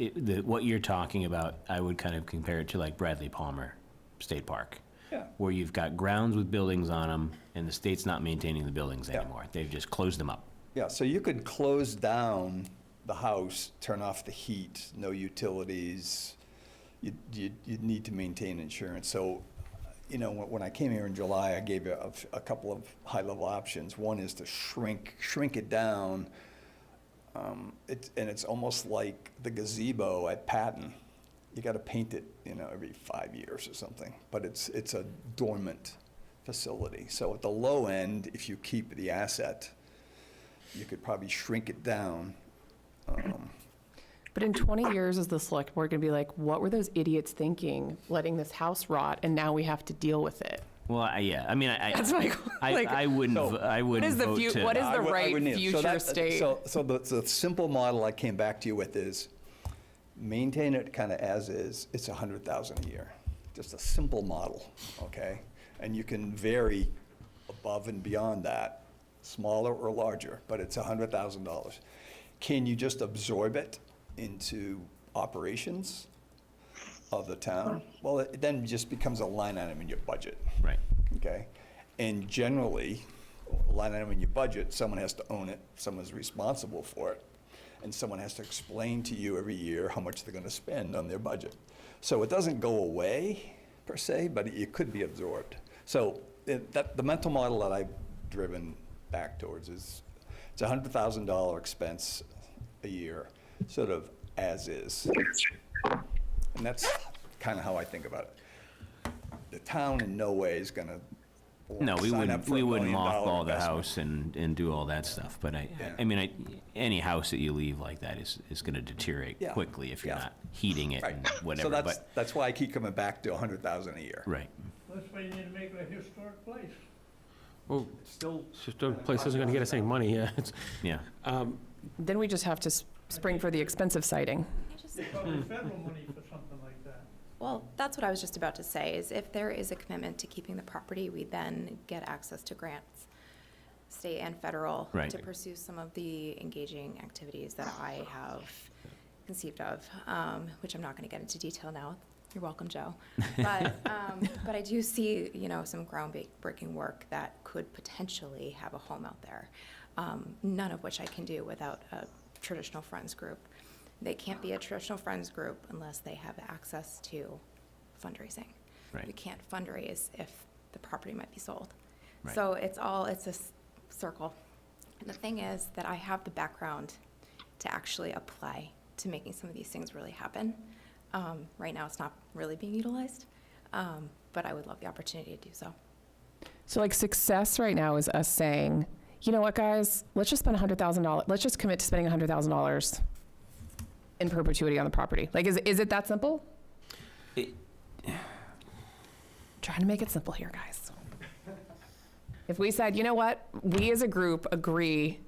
what you're talking about, I would kind of compare it to like Bradley Palmer State Park. Yeah. Where you've got grounds with buildings on them, and the state's not maintaining the buildings Yeah. anymore. They've just closed them up. Yeah, so you could close down the house, turn off the heat, no utilities. You'd need to maintain insurance. So, when I came here in July, I gave you a couple of high-level options. One is to shrink it down. It's almost like the gazebo at Patton. You got to paint it, every 5 years or something. But it's a dormant facility. So at the low end, if you keep the asset, you could probably shrink it down. But in 20 years, is the select board going to be like, what were those idiots thinking, letting this house rot, and now we have to deal with it? Well, I mean, That's my, like, I wouldn't what is the vote to. what is the I right wouldn't either. future state? So the simple model I came back to you with is maintain it kind of as is. It's $100,000 a year. Just a simple model, okay? And you can vary above and beyond that, smaller or larger, but it's $100,000. Can you just absorb it into operations of the town? Well, it then just becomes a line item in your budget. Right. Okay? And generally, a line item in your budget, someone has to own it, someone's responsible for it, and someone has to explain to you every year how much they're going to spend on their budget. So it doesn't go away, per se, but it could be absorbed. So the mental model that I've driven back towards is it's a $100,000 expense a year, sort of as is. And that's kind of how I think about it. The town in no way is gonna No, we sign up wouldn't, for we $1 wouldn't million mothball the investment. house and do all that stuff, but any house that you leave like that is gonna deteriorate Yeah, quickly if you're yeah. not heating it Right. and So whatever, but, that's why I keep coming back to 100,000 a year. right. That's why you need to make it a historic place. Well, It's still, it's just a place isn't gonna get us any money, yeah. It's, Yeah. Then we just have to spring for the expensive siding. Probably federal money for something like that. Well, that's what I was just about to say, is if there is a commitment to keeping the property, we then get access to grants, state and federal, Right. to pursue some of the engaging activities that I have conceived of, which I'm not going to get into detail now. You're welcome, Joe. But I do see, some groundbreaking work that could potentially have a home out there, none of which I can do without a traditional friends group. They can't be a traditional friends group unless they have access to fundraising. Right. We can't fundraise if the property might be sold. Right. So it's a circle. And the thing is that I have the background to actually apply to making some of these things really happen. Right now, it's not really being utilized, but I would love the opportunity to do so. So like success right now is us saying, you know what, guys, let's just spend $100,000. Let's just commit to spending $100,000 in perpetuity on the property. Like, is it that simple? Trying to make it simple here, guys. If we said, you know what, we as a group agree,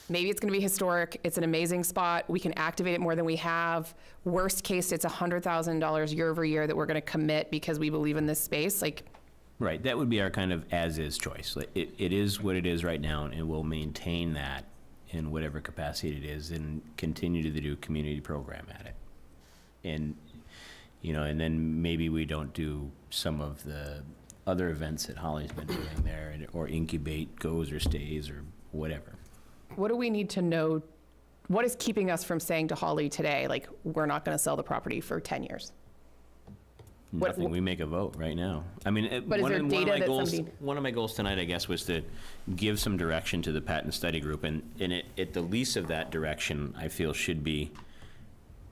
maybe it's gonna be historic, it's an amazing spot, we can activate it more than we have. Worst case, it's $100,000 year over year that we're gonna commit because we believe in this space, like, Right, that would be our kind of as-is choice. Like, it is what it is right now, and we'll maintain that in whatever capacity it is, and continue to do community program at it. And, and then maybe we don't do some of the other events that Holly's been doing there, or incubate goes or stays or whatever. what do we need to know? What is keeping us from saying to Holly today, like, we're not gonna sell the property for 10 years? What- Nothing, we make a vote right now. I mean, But is one there of my data that goals, somebody- one of my goals tonight, I guess, was to give some direction to the patent study group, and at the least of that direction, I feel should be,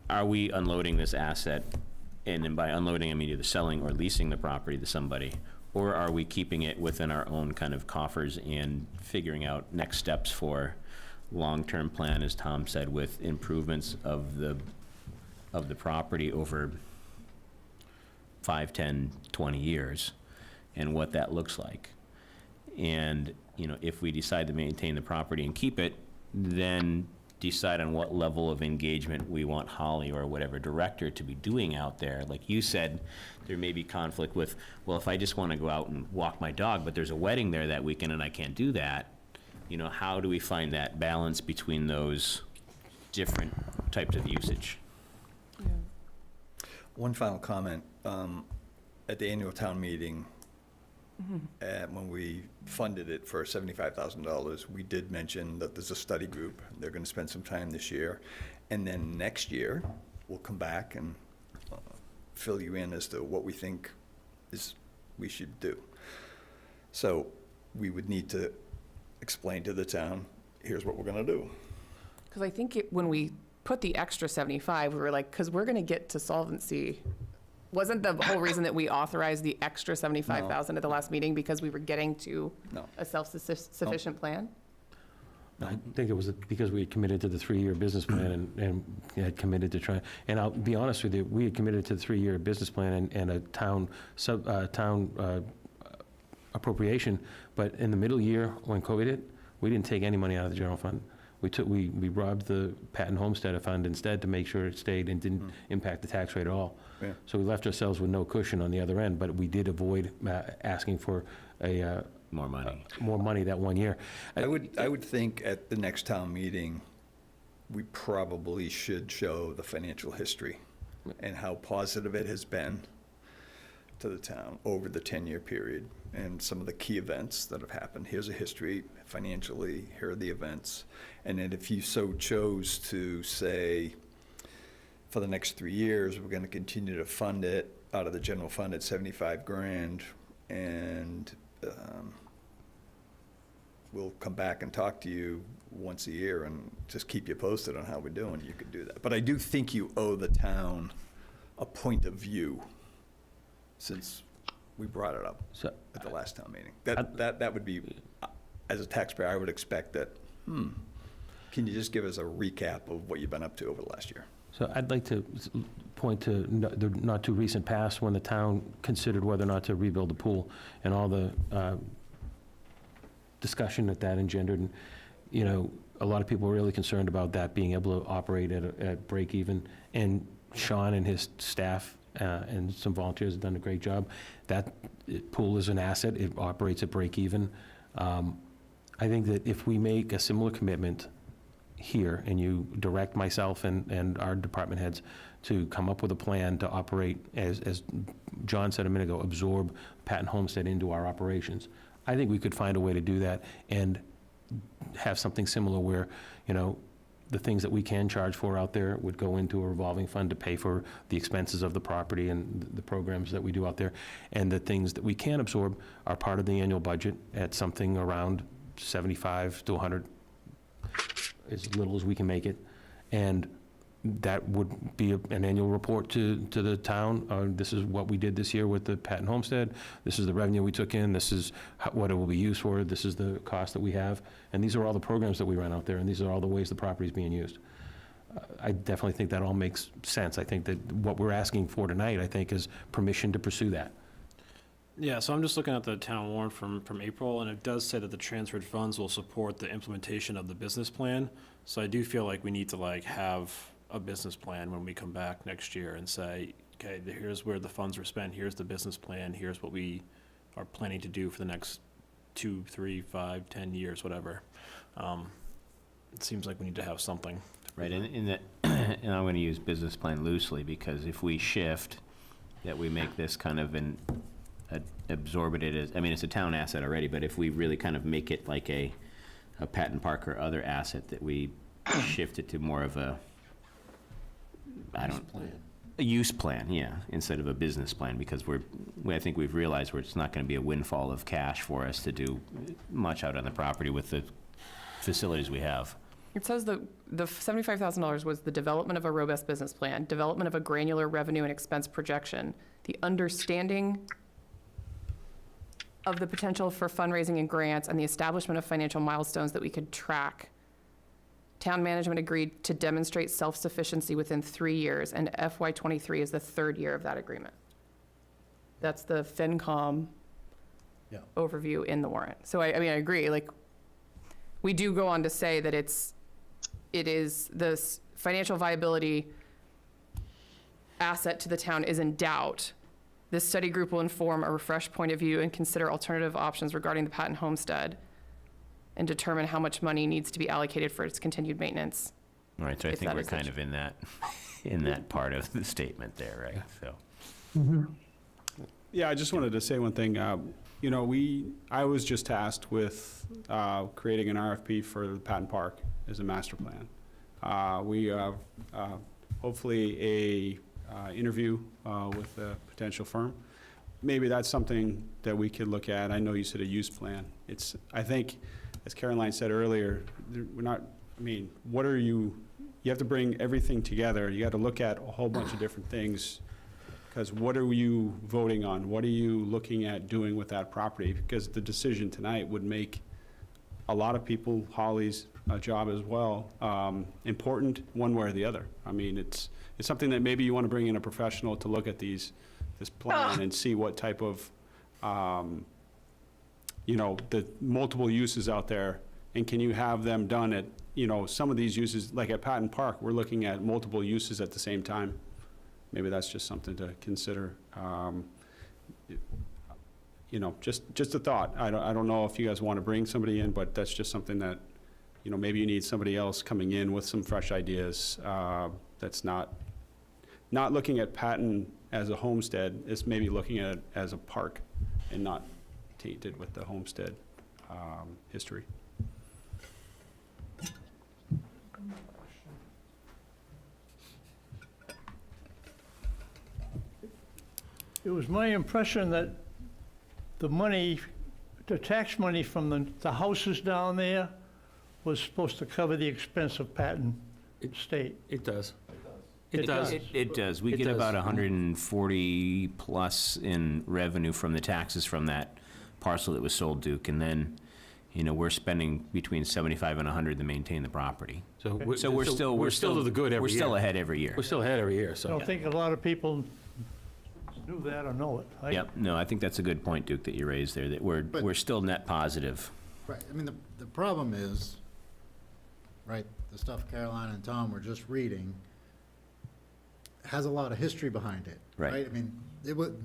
are we unloading this asset? And then by unloading, I mean either selling or leasing the property to somebody, or are we keeping it within our own kind of coffers and figuring out next steps for long-term plan, as Tom said, with improvements of the property over 5, 10, 20 years, and what that looks like. And, if we decide to maintain the property and keep it, then decide on what level of engagement we want Holly or whatever director to be doing out there. Like you said, there may be conflict with, well, if I just want to go out and walk my dog, but there's a wedding there that weekend and I can't do that, how do we find that balance between those different types of usage? one final comment. At the annual town meeting, when we funded it for $75,000, we did mention that there's a study group. They're going to spend some time this year. And then next year, we'll come back and fill you in as to what we think we should do. So we would need to explain to the town, here's what we're going to do. Because I think when we put the extra 75, we were like, because we're going to get to solvency. Wasn't the whole reason that we authorized the extra 75,000 at the last meeting because we were getting to No. a self-sufficient plan? I think it was because we had committed to the 3-year business plan and had committed to try, and I'll be honest with you, we had committed to the 3-year business plan and a town appropriation, but in the middle year when COVID hit, we didn't take any money out of the general fund. We robbed the patent homestead fund instead to make sure it stayed and didn't impact the tax rate at all. Yeah. So we left ourselves with no cushion on the other end, but we did avoid asking for More money. more money that 1 year. I would think at the next town meeting, we probably should show the financial history and how positive it has been to the town over the 10-year period, and some of the key events that have happened. Here's a history financially, here are the events. And then if you so chose to say, for the next 3 years, we're going to continue to fund it out of the general fund at 75 grand, and we'll come back and talk to you once a year and just keep you posted on how we're doing. You could do that. But I do think you owe the town a point of view, since we brought it up So, at the last town meeting. That would be, as a taxpayer, I would expect that, can you just give us a recap of what you've been up to over the last year? So I'd like to point to the not too recent past when the town considered whether or not to rebuild the pool and all the discussion that engendered. And, you know, a lot of people were really concerned about that being able to operate at break even. And Sean and his staff and some volunteers have done a great job. That pool is an asset. It operates at break even. I think that if we make a similar commitment here, and you direct myself and our department heads to come up with a plan to operate, as John said a minute ago, absorb Patton Homestead into our operations, I think we could find a way to do that and have something similar where, you know, the things that we can charge for out there would go into a revolving fund to pay for the expenses of the property and the programs that we do out there. And the things that we can absorb are part of the annual budget at something around 75 to 100, as little as we can make it. And that would be an annual report to the town. This is what we did this year with the Patton Homestead. This is the revenue we took in. This is what it will be used for. This is the cost that we have. And these are all the programs that we run out there, and these are all the ways the property is being used. I definitely think that all makes sense. I think that what we're asking for tonight, I think, is permission to pursue that. Yeah, so I'm just looking at the town warrant from April, and it does say that the transferred funds will support the implementation of the business plan. So I do feel like we need to have a business plan when we come back next year and say, okay, here's where the funds were spent, here's the business plan, here's what we are planning to do for the next 2, 3, 5, 10 years, whatever. It seems like we need to have something. right, and in that, and I'm gonna use business plan loosely, because if we shift, that we make this kind of absorb it as, I mean, it's a town asset already, but if we really kind of make it like a Patton Park or other asset, that we shift it to more of a use plan, yeah, instead of a business plan, because I think we've realized it's not gonna be a windfall of cash for us to do much out on the property with the facilities we have. It says the $75,000 was the development of a robust business plan, development of a granular revenue and expense projection, the understanding of the potential for fundraising and grants, and the establishment of financial milestones that we could track. Town management agreed to demonstrate self-sufficiency within 3 years, and FY23 is the third year of that agreement. That's the FinCom Yeah. overview in the warrant. So I mean, I agree, like, we do go on to say that it is this financial viability asset to the town is in doubt. This study group will inform a refreshed point of view and consider alternative options regarding the Patton Homestead and determine how much money needs to be allocated for its continued maintenance. All right, so I If think that we're is the kind of in that part of the statement there, right? So, Yeah, I just wanted to say one thing. You know, I was just tasked with creating an RFP for the Patton Park as a master plan. We have hopefully a interview with a potential firm. Maybe that's something that we could look at. I know you said a use plan. I think, as Caroline said earlier, we're not, I mean, you have to bring everything together. You got to look at a whole bunch of different things, because what are you voting on? What are you looking at doing with that property? Because the decision tonight would make a lot of people, Holly's job as well, important one way or the other. I mean, it's something that maybe you want to bring in a professional to look at this plan and see what type of, you know, the multiple uses out there, and can you have them done at, you know, some of these uses, like at Patton Park, we're looking at multiple uses at the same time. Maybe that's just something to consider. You know, just a thought. I don't know if you guys want to bring somebody in, but that's just something that, you know, maybe you need somebody else coming in with some fresh ideas. That's not looking at Patton as a homestead. It's maybe looking at it as a park and not tainted with the homestead history. it was my impression that the money, the tax money from the houses down there was supposed to cover the expense of Patton State. It does. It does. It does. We It get does. about 140 plus in revenue from the taxes from that parcel that was sold, Duke, and then, you know, we're spending between 75 and 100 to maintain the property. So So we're still to the good every We're year. still ahead every year. We're still ahead every year, I so. don't think a lot of people knew that or know it. Yep, no, I think that's a good point, Duke, that you raised there, that But- we're still net positive. Right, I mean, the problem is, right, the stuff Caroline and Tom were just reading has a lot of history behind it. Right. I mean, it would,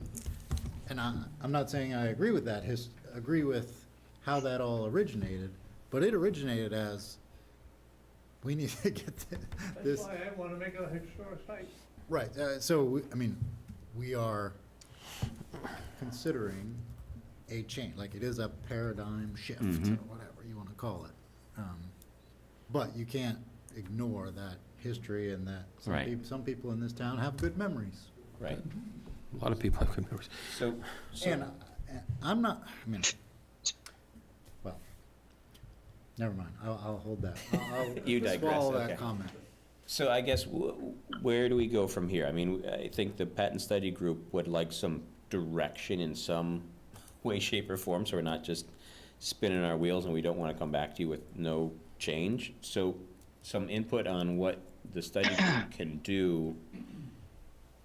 and I'm not saying I agree with that, agree with how that all originated, but it originated as, we need to get this. That's why I want to make it a historic site. Right, I mean, we are considering a change, like it is a paradigm shift, or whatever you want to call it. But you can't ignore that history and that Right. some people in this town have good memories. Right. A lot of people have good memories. So, And I'm not, I mean, well, never mind, I'll hold that. I'll You digress, swallow okay. that comment. So I guess, where do we go from here? I mean, I think the Patton Study Group would like some direction in some way, shape, or form, so we're not just spinning our wheels and we don't want to come back to you with no change. So some input on what the study group can do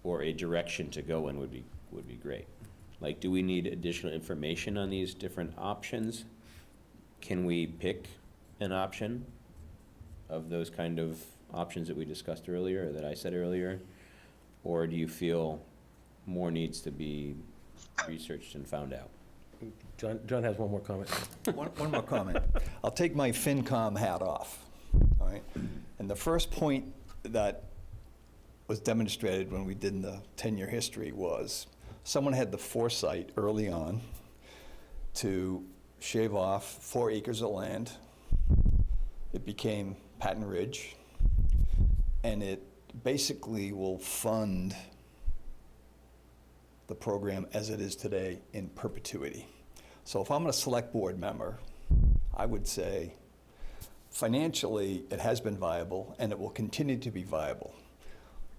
or a direction to go in would be great. Like, do we need additional information on these different options? Can we pick an option of those kind of options that we discussed earlier, or that I said earlier? Or do you feel more needs to be researched and found out? John has one more comment. One more comment. I'll take my FinCom hat off, all right? And the first point that was demonstrated when we did the 10-year history was someone had the foresight early on to shave off 4 acres of land. It became Patton Ridge, and it basically will fund the program as it is today in perpetuity. So if I'm a select board member, I would say financially it has been viable and it will continue to be viable.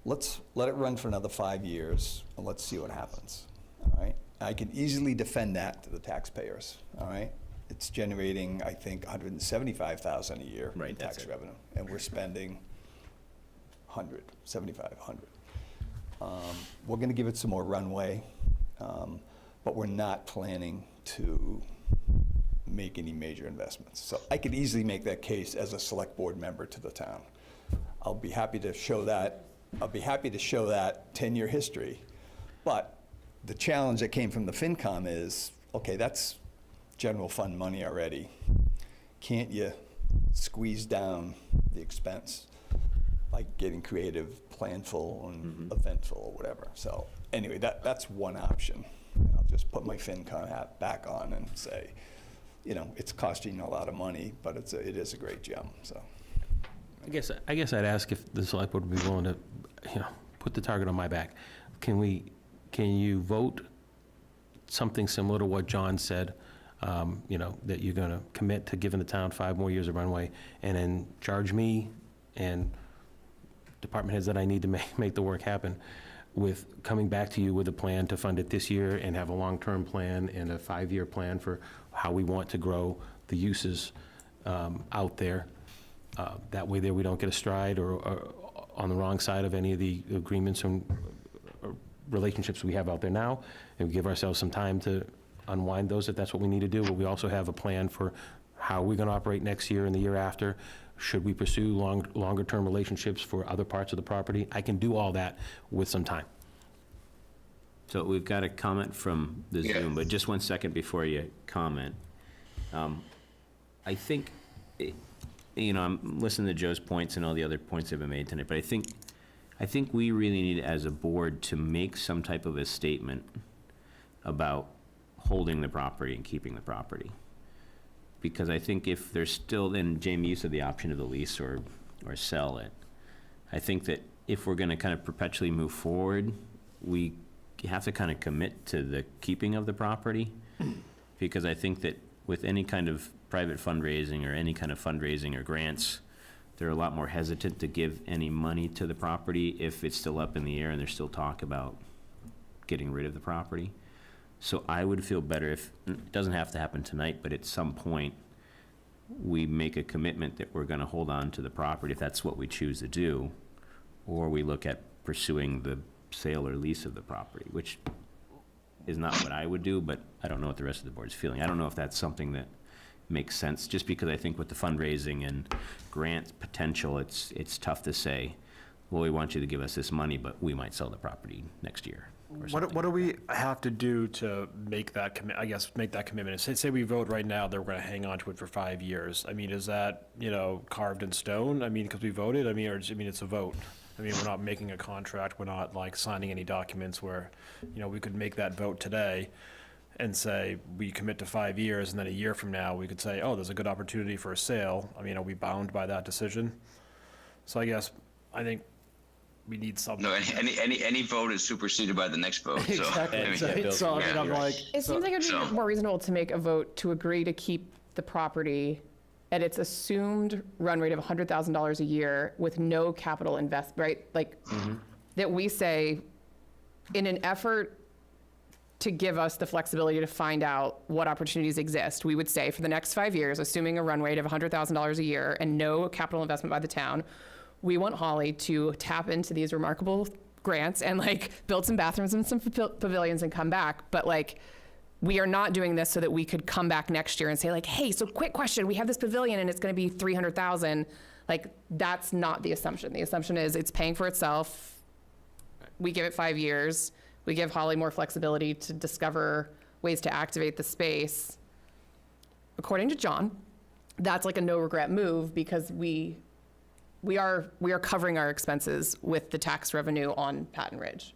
Let's let it run for another 5 years and let's see what happens, all right? I can easily defend that to the taxpayers, all right? It's generating, I think, $175,000 a year in Right, that's tax it. revenue, and we're spending 100, 75, 100. We're gonna give it some more runway, but we're not planning to make any major investments. So I could easily make that case as a select board member to the town. I'll be happy to show that. I'll be happy to show that 10-year history. But the challenge that came from the FinCom is, okay, that's general fund money already. Can't you squeeze down the expense by getting creative, planful, and eventful, or whatever? So anyway, that's one option. And I'll just put my FinCom hat back on and say, you know, it's costing a lot of money, but it is a great gem, so. I guess I'd ask if the select board would be willing to, put the target on my back. Can you vote something similar to what John said, that you're gonna commit to giving the town 5 more years of runway, and then charge me and department heads that I need to make the work happen with coming back to you with a plan to fund it this year and have a long-term plan and a 5-year plan for how we want to grow the uses out there. That way there we don't get astride or on the wrong side of any of the agreements and relationships we have out there now, and we give ourselves some time to unwind those if that's what we need to do, but we also have a plan for how we're gonna operate next year and the year after. Should we pursue longer-term relationships for other parts of the property? I can do all that with some time. So we've got a comment from the Yeah. Zoom, but just 1 second before you comment. I think, I'm listening to Joe's points and all the other points that have been made tonight, but I think we really need, as a board, to make some type of a statement about holding the property and keeping the property. Because I think if there's still, and Jamie, you said the option of the lease or sell it. I think that if we're gonna kind of perpetually move forward, we have to kind of commit to the keeping of the property, because I think that with any kind of private fundraising or any kind of fundraising or grants, they're a lot more hesitant to give any money to the property if it's still up in the air and there's still talk about getting rid of the property. So I would feel better if, it doesn't have to happen tonight, but at some point, we make a commitment that we're gonna hold on to the property if that's what we choose to do, or we look at pursuing the sale or lease of the property, which is not what I would do, but I don't know what the rest of the board's feeling. I don't know if that's something that makes sense, just because I think with the fundraising and grant potential, it's tough to say, well, we want you to give us this money, but we might sell the property next year. Or something What do like we have to do to make that make that commitment? Say we vote right now that we're gonna hang on to it for 5 years. I mean, is that, carved in stone? I mean, because we voted, it's a vote. I mean, we're not making a contract, we're not like signing any documents where, we could make that vote today and say, we commit to 5 years, and then a year from now, we could say, oh, there's a good opportunity for a sale. I mean, are we bound by that decision? So I think we need something. No, any vote is superseded by the next vote, so. Exactly. So, I'm like. It seems like it would be more reasonable to make a vote to agree to keep the property at its assumed run rate of $100,000 a year with no capital invest, right? Like, that we say, in an effort to give us the flexibility to find out what opportunities exist, we would say for the next 5 years, assuming a run rate of $100,000 a year and no capital investment by the town, we want Holly to tap into these remarkable grants and build some bathrooms and some pavilions and come back. But we are not doing this so that we could come back next year and say hey, so quick question, we have this pavilion and it's going to be $300,000. That's not the assumption. The assumption is it's paying for itself. We give it 5 years. We give Holly more flexibility to discover ways to activate the space. According to John, that's a no regret move because we are covering our expenses with the tax revenue on Patton Ridge.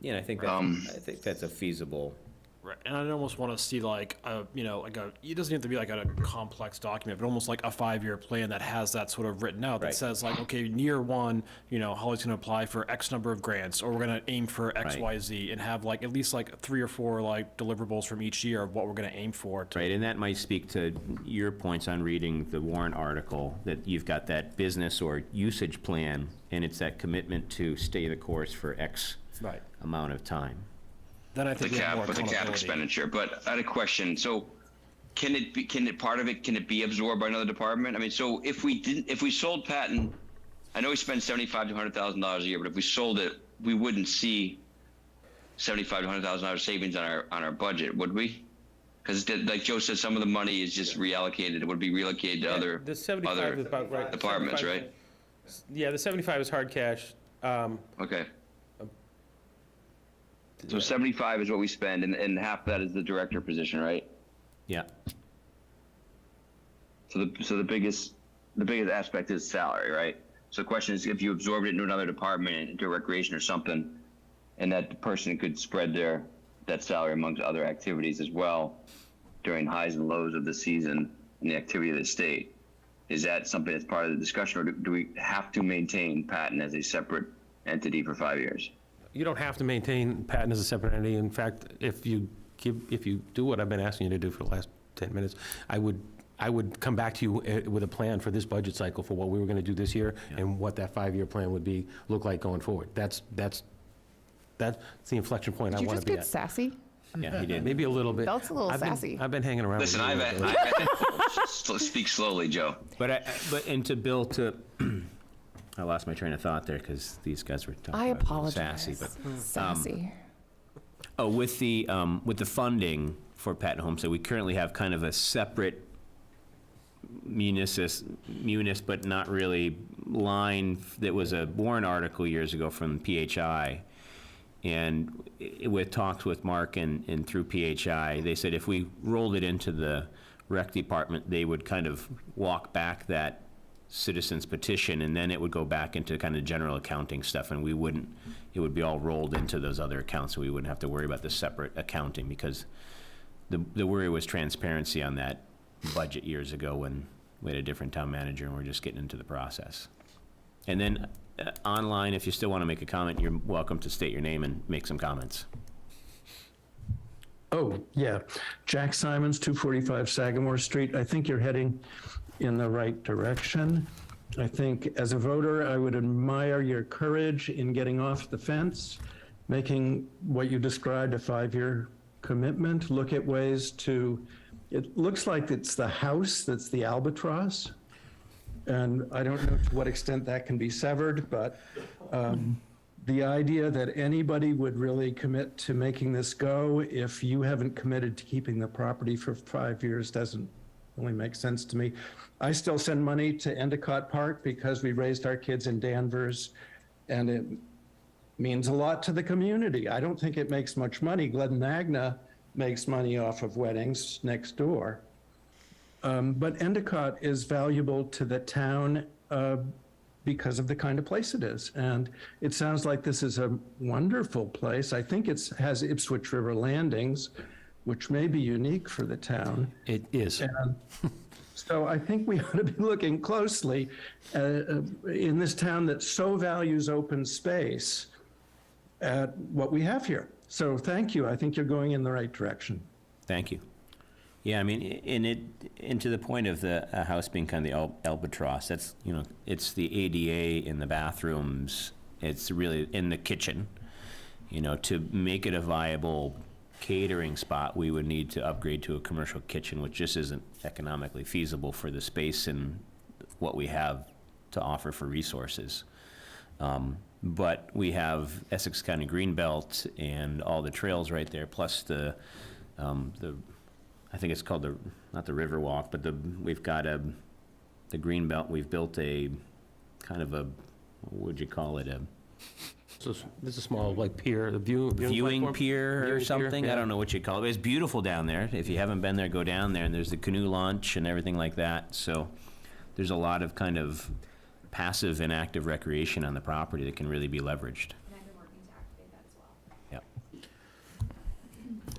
Yeah, and I think that's a feasible. Right, and I almost want to see it doesn't have to be a complex document, but almost a 5-year plan that has that sort of written out that Right. says okay, year one, Holly's going to apply for X number of grants, or we're going to aim for X, Right. Y, Z, and have at least 3 or 4 deliverables from each year of what we're going to aim for. Right, and that might speak to your points on reading the warrant article, that you've got that business or usage plan, and it's that commitment to stay the course for X Right. amount of time. Then I The think we have more cap accountability. expenditure, but I had a question. So can it be absorbed by another department? I mean, so if we sold Patton, I know we spend $75,000 to $100,000 a year, but if we sold it, we wouldn't see $75,000 to $100,000 savings on our budget, would we? Because like Joe said, some of the money is just reallocated. It would be relocated to other The 75 is about right. departments, 75 right? Yeah, the 75 is hard cash. Okay. So 75 is what we spend, and half of that is the director position, right? Yeah, So the biggest aspect is salary, right? So the question is, if you absorbed it into another department, into recreation or something, and that person could spread that salary amongst other activities as well during highs and lows of the season and the activity of the state. Is that something that's part of the discussion, or do we have to maintain Patton as a separate entity for 5 years? You don't have to maintain Patton as a separate entity. In fact, if you do what I've been asking you to do for the last 10 minutes, I would come back to you with a plan for this budget cycle for what we were going to do this year and what that 5-year plan would look like going forward. That's the inflection point I Did you want just to be get at. sassy? yeah, he did. Maybe a little bit. Belt's a little sassy. I've been hanging around. Listen, with you a little bit. speak slowly, Joe. But to Bill, I lost my train of thought there because these guys were talking I about apologize. sassy, but Sassy. oh, with the funding for Patton Homestead, we currently have kind of a separate munis, but not really line that was a warrant article years ago from PHI. And with talks with Mark and through PHI, they said if we rolled it into the rec department, they would kind of walk back that citizens petition, and then it would go back into kind of general accounting stuff, and it would be all rolled into those other accounts, so we wouldn't have to worry about the separate accounting, because the worry was transparency on that budget years ago when we had a different town manager and we're just getting into the process. And then online, if you still want to make a comment, you're welcome to state your name and make some comments. Oh, yeah. Jack Simons, 245 Sagamore Street. I think you're heading in the right direction. I think as a voter, I would admire your courage in getting off the fence, making what you described a 5-year commitment, look at ways to, it looks like it's the house that's the albatross. And I don't know to what extent that can be severed, but the idea that anybody would really commit to making this go if you haven't committed to keeping the property for 5 years doesn't really make sense to me. I still send money to Endicott Park because we raised our kids in Danvers, and it means a lot to the community. I don't think it makes much money. Glen Magna makes money off of weddings next door. But Endicott is valuable to the town because of the kind of place it is. And it sounds like this is a wonderful place. I think it has Ipswich River landings, which may be unique for the town. It is. And so I think we ought to be looking closely in this town that so values open space at what we have here. So thank you. I think you're going in the right direction. Thank you. Yeah, I mean, and to the point of the house being kind of the albatross, that's, you know, it's the ADA in the bathrooms, it's really in the kitchen. You know, to make it a viable catering spot, we would need to upgrade to a commercial kitchen, which just isn't economically feasible for the space and what we have to offer for resources. But we have Essex County Greenbelt and all the trails right there, plus the I think it's called the, not the Riverwalk, but we've got the Greenbelt. We've built a kind of a, what would you call it? So this is a small, like, pier, the Viewing platform? pier or Viewing pier, something. I yeah. don't know what you call it. It's beautiful down there. If you haven't been there, go down there. And there's the canoe launch and everything like that. So there's a lot of kind of passive and active recreation on the property that can really be leveraged. And I've been working to activate that as well.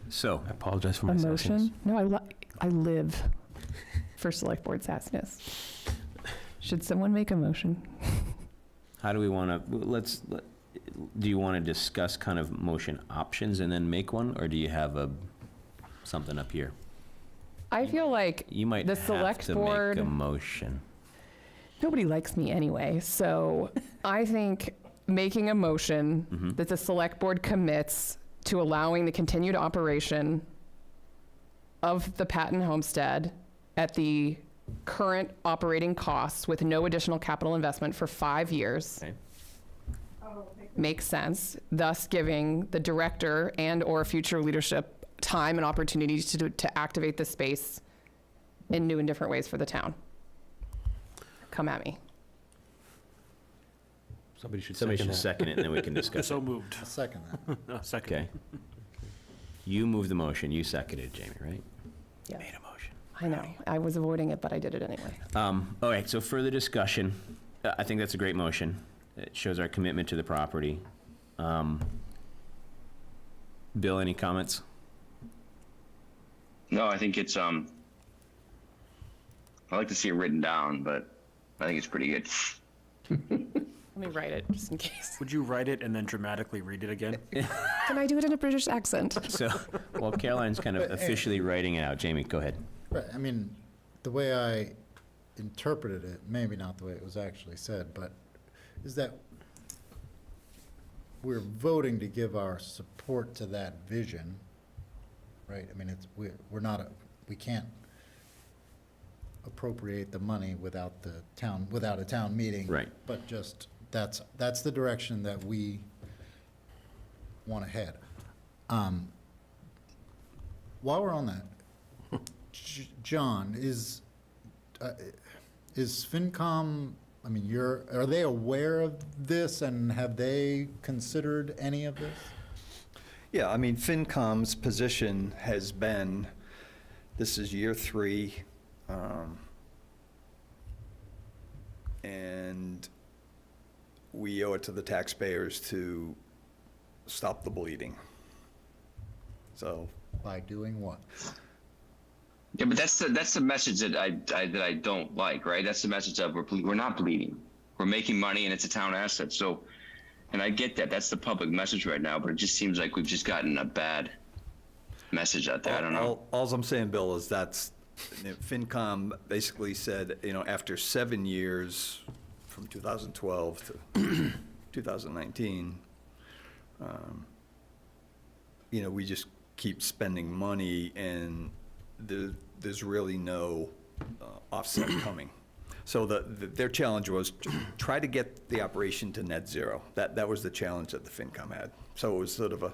So, I apologize for A my motion? sassiness. No, I live for Select Board sassiness. Should someone make a motion? how do we want to, do you want to discuss kind of motion options and then make one? Or do you have something up here? I feel like You might the have Select to Board, make a motion. nobody likes me anyway, so I think making a motion that the Select Board commits to allowing the continued operation of the Patton Homestead at the current operating costs with no additional capital investment for 5 years Okay. makes sense, thus giving the director and/or future leadership time and opportunity to activate the space in new and different ways for the town. Come at me. Somebody should Somebody second should that. second it, and then we can discuss So it. moved. I'll second that. No, second. Okay. You moved the motion, you seconded, Jamie, right? Yes. Made a motion. I know. I was avoiding it, but I did it anyway. All right, so further discussion. I think that's a great motion. It shows our commitment to the property. Bill, any comments? No, I think it's I like to see it written down, but I think it's pretty good. Let me write it just in case. Would you write it and then dramatically read it again? Can I do it in a British accent? So, while Caroline's kind of officially writing it out, Jamie, go ahead. Right, I mean, the way I interpreted it, maybe not the way it was actually said, but is that we're voting to give our support to that vision, right? I mean, we're not, we can't appropriate the money without a town meeting. Right. But just, that's the direction that we want to head. While we're on that, John, is FinCom, I mean, are they aware of this, and have they considered any of this? Yeah, I mean, FinCom's position has been, this is year 3, and we owe it to the taxpayers to stop the bleeding. So, By doing what? Yeah, but that's the message that I don't like, right? That's the message of we're not bleeding. we're making money and it's a town asset. So, and I get that, that's the public message right now, but it just seems like we've just gotten a bad message out there. I don't know. Alls I'm saying, Bill, is FinCom basically said, after 7 years, from 2012 to 2019, we just keep spending money and there's really no offset coming. So their challenge was to try to get the operation to net zero. That was the challenge that the FinCom had. So it was sort of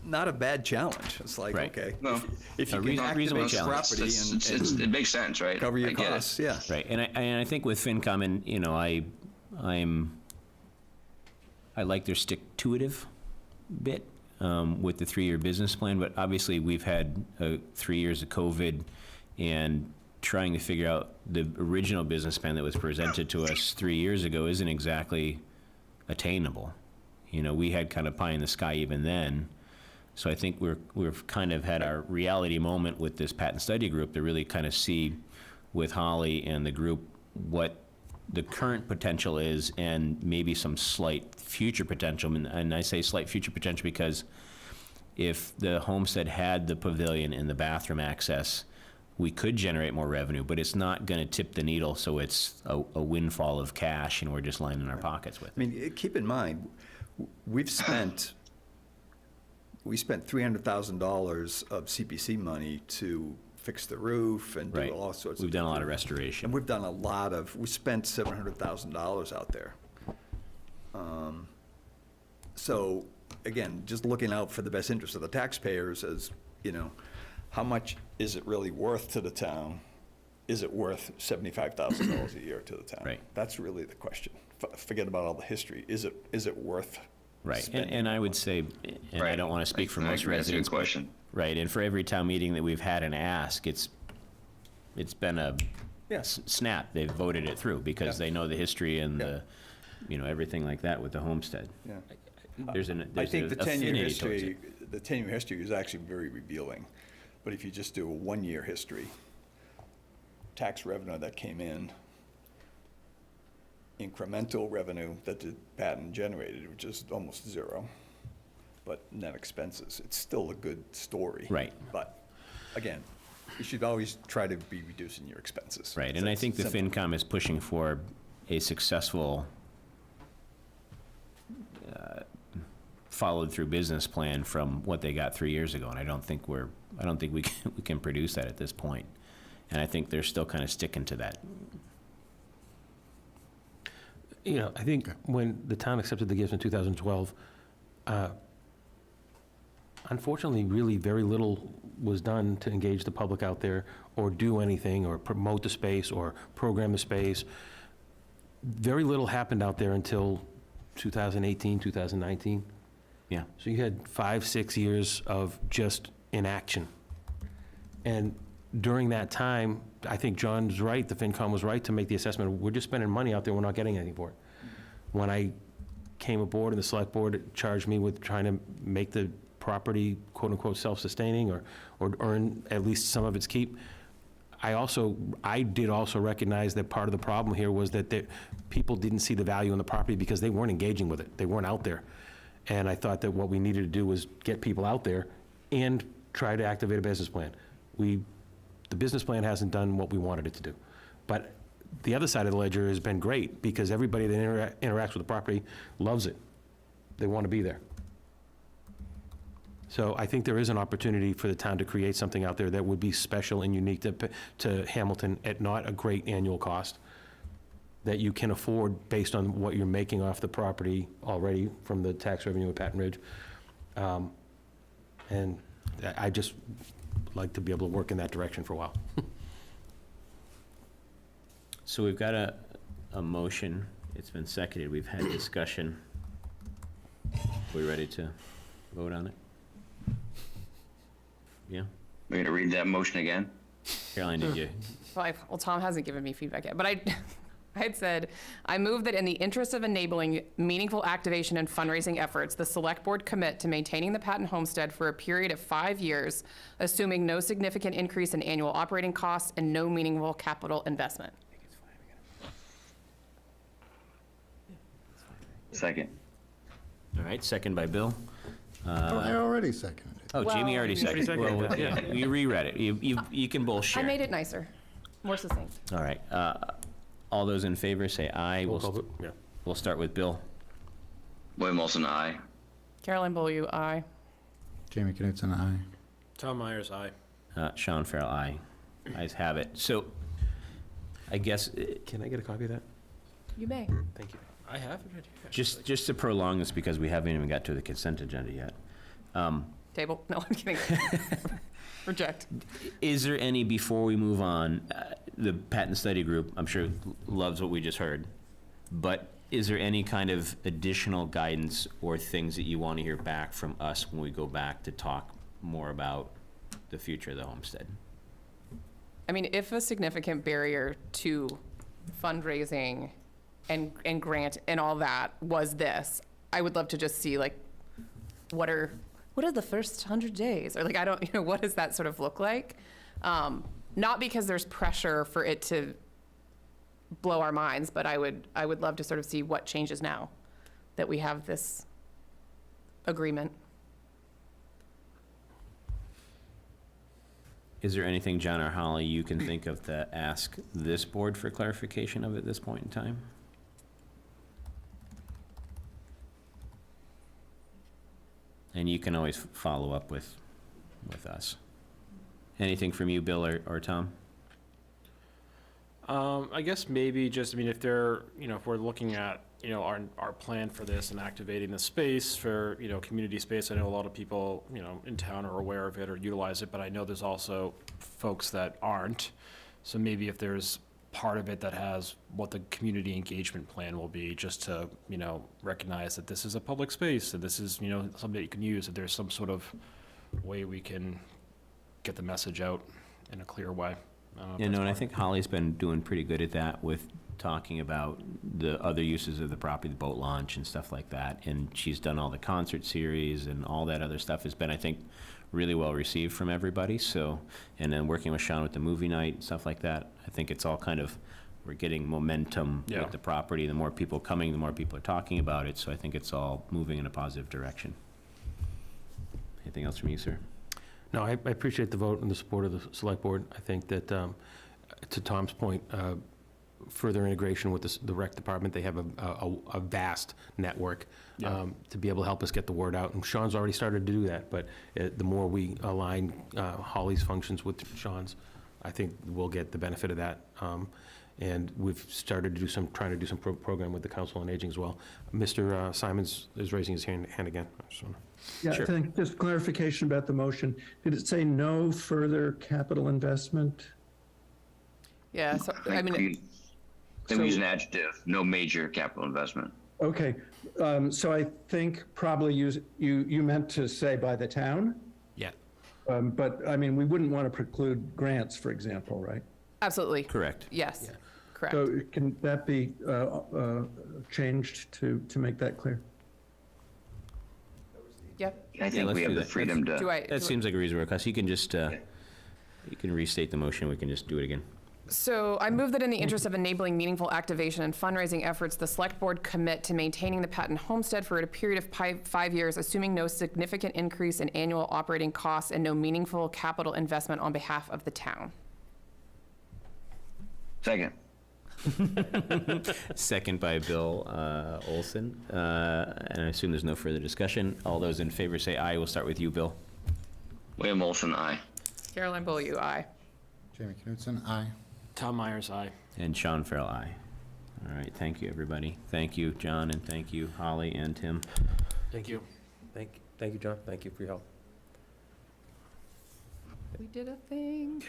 not a bad challenge. It's like, Right. okay, No. if you A can reasonable activate challenge. property and It makes sense, right? cover your I get it. costs, yeah. Right, and I think with FinCom, and, I like their stick-to-itive bit with the 3-year business plan, but obviously we've had 3 years of COVID and trying to figure out the original business plan that was presented to us 3 years ago isn't exactly attainable. We had kind of pie in the sky even then. So I think we've kind of had our reality moment with this patent study group to really kind of see with Holly and the group what the current potential is and maybe some slight future potential. And I say slight future potential because if the homestead had the pavilion and the bathroom access, we could generate more revenue, but it's not going to tip the needle, so it's a windfall of cash and we're just lining our pockets with it. I mean, keep in mind, we spent $300,000 of CPC money to fix the roof and do Right. all sorts of. We've done a lot of restoration. And we've done we spent $700,000 out there. So, again, just looking out for the best interest of the taxpayers as, how much is it really worth to the town? Is it worth $75,000 a year to the town? Right. That's really the question. Forget about all the history. Is it worth? Right, spending and I would say, and I Right. don't want to speak for I most agree. That's a good residents, but, question. right, and for every town meeting that we've had and ask, it's been a Yes. snap. They've voted it through because Yeah. they know the history and Yeah. the, everything like that with the homestead. Yeah. There's I think an the 10-year affinity towards history, it. the 10-year history is actually very revealing. But if you just do a 1-year history, tax revenue that came in, incremental revenue that the patent generated, which is almost zero, but net expenses, it's still a good story. Right. But again, you should always try to be reducing your expenses. Right, and I think the Simple. FinCom is pushing for a successful followed-through business plan from what they got 3 years ago, and I don't think we can produce that at this point. And I think they're still kind of sticking to that. I think when the town accepted the gifts in 2012, unfortunately, really very little was done to engage the public out there or do anything or promote the space or program the space. Very little happened out there until 2018, 2019. Yeah. So you had 5-6 years of just inaction. And during that time, I think John's right, the FinCom was right to make the assessment, we're just spending money out there, we're not getting anything for it. When I came aboard and the select board charged me with trying to make the property quote-unquote self-sustaining or earn at least some of its keep, I did also recognize that part of the problem here was that people didn't see the value in the property because they weren't engaging with it, they weren't out there. And I thought that what we needed to do was get people out there and try to activate a business plan. The business plan hasn't done what we wanted it to do. But the other side of the ledger has been great because everybody that interacts with the property loves it. They want to be there. So I think there is an opportunity for the town to create something out there that would be special and unique to Hamilton at not a great annual cost, that you can afford based on what you're making off the property already from the tax revenue of Patton Ridge. And I just like to be able to work in that direction for a while. So we've got a motion. It's been seconded. We've had discussion. We ready to vote on it? Yeah? We're going to read that motion again? Caroline, did you? Well, Tom hasn't given me feedback yet, but I had said, I move that in the interest of enabling meaningful activation and fundraising efforts, the select board commit to maintaining the Patton homestead for a period of 5 years, assuming no significant increase in annual operating costs and no meaningful capital investment. Second. All right, second by Bill. I already seconded it. Oh, Jamie already Well, you seconded. seconded Well, it, yeah, you reread it. You can both I share. made it nicer, more succinct. All right. All those in favor say aye. Roll call vote, yeah. We'll start with Bill. William Olson, aye. Caroline Bollieu, aye. Jamie Knutson, aye. Tom Myers, aye. Sean Farrell, aye. Ayes have it. So I guess, Can I get a copy of that? You may. Thank you. I have it right here. just to prolong this, because we haven't even got to the consent agenda yet. Table? No, I'm kidding. Reject. Is there any, before we move on, the Patent Study Group, I'm sure, loves what we just heard, but is there any kind of additional guidance or things that you want to hear back from us when we go back to talk more about the future of the homestead? I mean, if a significant barrier to fundraising and grant and all that was this, I would love to just see, like, what are the first 100 days? Or, like, I don't, what does that sort of look like? Not because there's pressure for it to blow our minds, but I would love to sort of see what changes now that we have this agreement. Is there anything, John or Holly, you can think of to ask this board for clarification of at this point in time? And you can always follow up with us. Anything from you, Bill or Tom? I guess maybe just, I mean, if they're, if we're looking at, our plan for this and activating the space for, community space, I know a lot of people, in town are aware of it or utilize it, but I know there's also folks that aren't. So maybe if there's part of it that has what the community engagement plan will be, just to, recognize that this is a public space, that this is, something that you can use, that there's some sort of way we can get the message out in a clear way. And I think Holly's been doing pretty good at that with talking about the other uses of the property, the boat launch and stuff like that. And she's done all the concert series and all that other stuff has been, I think, really well received from everybody. So, and then working with Sean with the movie night and stuff like that, I think it's all kind of, we're getting momentum Yeah. with the property. The more people coming, the more people are talking about it. So I think it's all moving in a positive direction. Anything else from you, sir? No, I appreciate the vote and the support of the select board. I think that, to Tom's point, further integration with the rec department, they have a vast network to be able to help us get the word out. And Sean's already started to do that, but the more we align Holly's functions with Sean's, I think we'll get the benefit of that. And we've started to trying to do some program with the Council on Aging as well. Mr. Simons is raising his hand again. I just wanna- Yeah, Sure. I think just clarification about the motion. Did it say no further capital investment? Yeah, so, I mean, we use an adjective, no major capital investment. Okay, so I think probably you meant to say by the town? Yeah. But, I mean, we wouldn't want to preclude grants, for example, right? absolutely. Correct. Yes, Yeah. correct. So can that be changed to make that clear? Yep. I think let's we have do the that. freedom Do to, I? That seems like a reasonable request. You can just, you can restate the motion. We can just do it again. So I move that in the interest of enabling meaningful activation and fundraising efforts, the select board commit to maintaining the Patton Homestead for a period of 5 years, assuming no significant increase in annual operating costs and no meaningful capital investment on behalf of the town. second. Second by Bill Olson. And I assume there's no further discussion. All those in favor say aye. We'll start with you, Bill. William Olson, aye. Caroline Bollieu, aye. Jamie Knutson, aye. Tom Myers, aye. And Sean Farrell, aye. All right, thank you, everybody. Thank you, John, and thank you, Holly and Tim. Thank you. Thank you, John. Thank you for your help. We did a thing.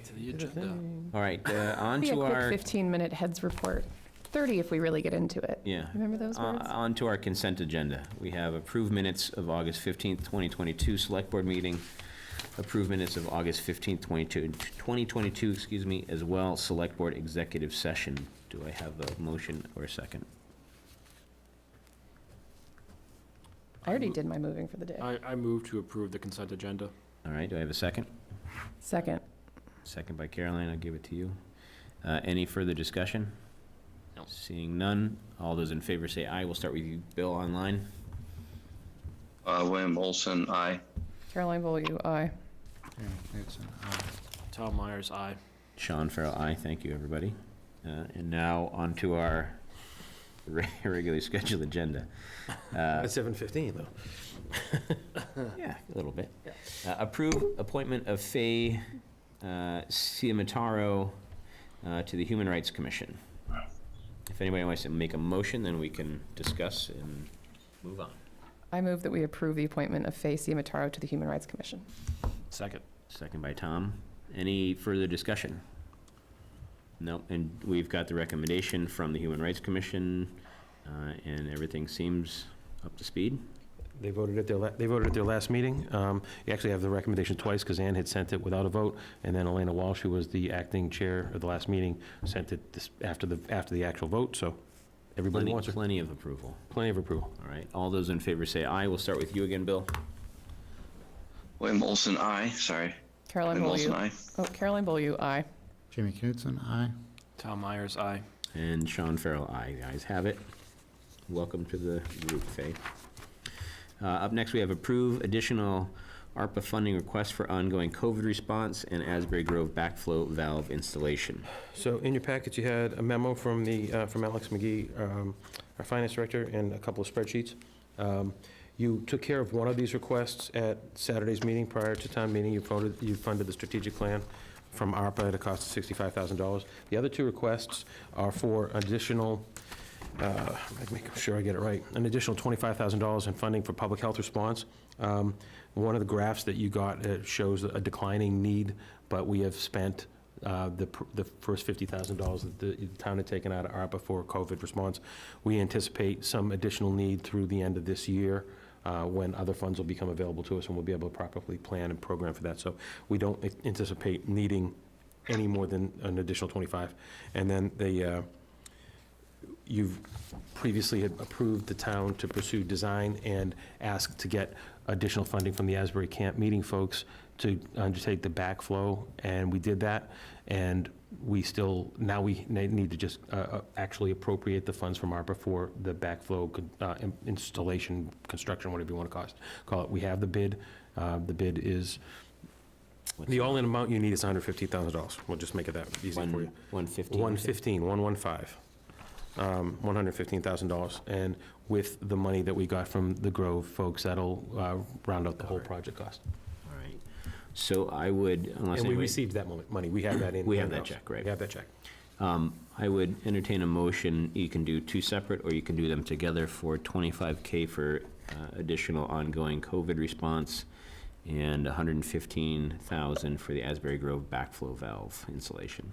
To the agenda. All right, on Be a to quick our, 15-minute heads report. 30 if we really get into it. yeah. Remember those words? On to our consent agenda. We have approved minutes of August 15th, 2022 Select Board meeting, approved minutes of August 15th, 2022, excuse me, as well, Select Board executive session. Do I have a motion or a second? I already did my moving for the day. I move to approve the consent agenda. All right, do I have a second? Second. Second by Caroline, I'll give it to you. Any further discussion? Seeing none, all those in favor say aye. We'll start with you, Bill, online. William Olson, aye. Caroline Bollieu, aye. Jeremy Knutson, aye. Tom Myers, aye. Sean Farrell, aye. Thank you, everybody. And now on to our regularly scheduled agenda. At 7:15, though. Yeah, a little bit. Approve appointment of Faye Ciamataro to the Human Rights Commission. If anybody wants to make a motion, then we can discuss and move on. I move that we approve the appointment of Faye Ciamataro to the Human Rights Commission. Second. Second by Tom. Any further discussion? No, and we've got the recommendation from the Human Rights Commission, and everything seems up to speed. They voted at their last meeting. You actually have the recommendation twice, because Ann had sent it without a vote, and then Elena Walsh, who was the acting chair of the last meeting, sent it after the actual vote, so everybody wants it. Plenty of approval. Plenty of approval. All right, all those in favor say aye. We'll start with you again, Bill. William Olson, aye. Sorry. Caroline William Olson, Bollieu. aye. Oh, Caroline Bollieu, aye. Jamie Knutson, aye. Tom Myers, aye. And Sean Farrell, aye. The ayes have it. Welcome to the group, Faye. Up next, we have approve additional ARPA funding request for ongoing COVID response and Asbury Grove backflow valve installation. So in your packets, you had a memo from Alex McGee, our finance director, and a couple of spreadsheets. You took care of one of these requests at Saturday's meeting prior to town meeting. You funded the strategic plan from ARPA at a cost of $65,000. The other two requests are for additional, make sure I get it right, an additional $25,000 in funding for public health response. One of the graphs that you got shows a declining need, but we have spent the first $50,000 that the town had taken out of ARPA for COVID response. We anticipate some additional need through the end of this year, when other funds will become available to us, and we'll be able to properly plan and program for that. So we don't anticipate needing any more than an additional 25. And then you've previously had approved the town to pursue design and ask to get additional funding from the Asbury Camp Meeting folks to undertake the backflow, and we did that. And we need to just actually appropriate the funds from ARPA for the backflow installation, construction, whatever you want to call it. We have the bid. The bid is, the all-in amount you need is $115,000. We'll just make it that easy for you. 115. 115, $115,000. And with the money that we got from the Grove folks, that'll round out the whole project cost. All right. So I would, unless And we anybody- received that money. We have that in. We have that in-house. check, right. We have that check. I would entertain a motion. You can do two separate, or you can do them together for $25K for additional ongoing COVID response and $115,000 for the Asbury Grove backflow valve installation.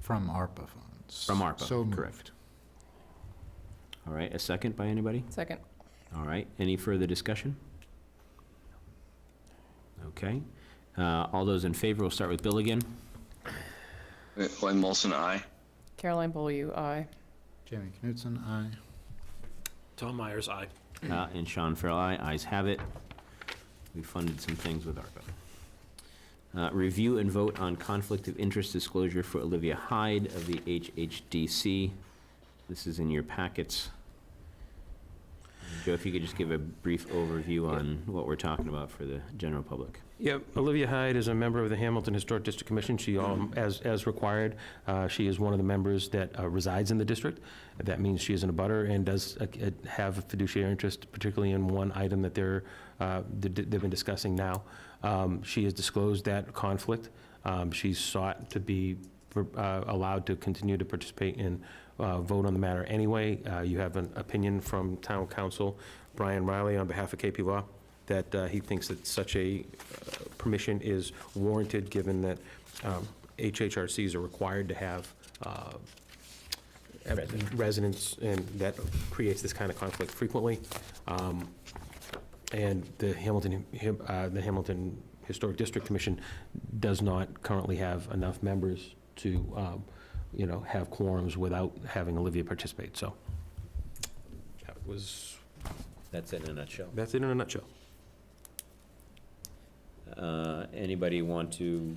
From ARPA funds. From ARPA, So moved. correct. All right, a second by anybody? Second. All right, any further discussion? Okay. All those in favor, we'll start with Bill again. William Olson, aye. Caroline Bollieu, aye. Jamie Knutson, aye. Tom Myers, aye. And Sean Farrell, aye. Ayes have it. We funded some things with ARPA. Review and vote on conflict of interest disclosure for Olivia Hyde of the HHDC. This is in your packets. Joe, if you could just give a brief overview on what we're talking about for the general public. Yep, Olivia Hyde is a member of the Hamilton Historic District Commission. She, as required, she is one of the members that resides in the district. That means she is an abutter and does have a fiduciary interest, particularly in one item that they've been discussing now. She has disclosed that conflict. She's sought to be allowed to continue to participate in vote on the matter anyway. You have an opinion from Town Council Brian Riley on behalf of KP Law that he thinks that such a permission is warranted, given that HHRCs are required to have residents, and that creates this kind of conflict frequently. And the Hamilton Historic District Commission does not currently have enough members to, have quorums without having Olivia participate. So That's it in a nutshell. that's it in a nutshell. Anybody want to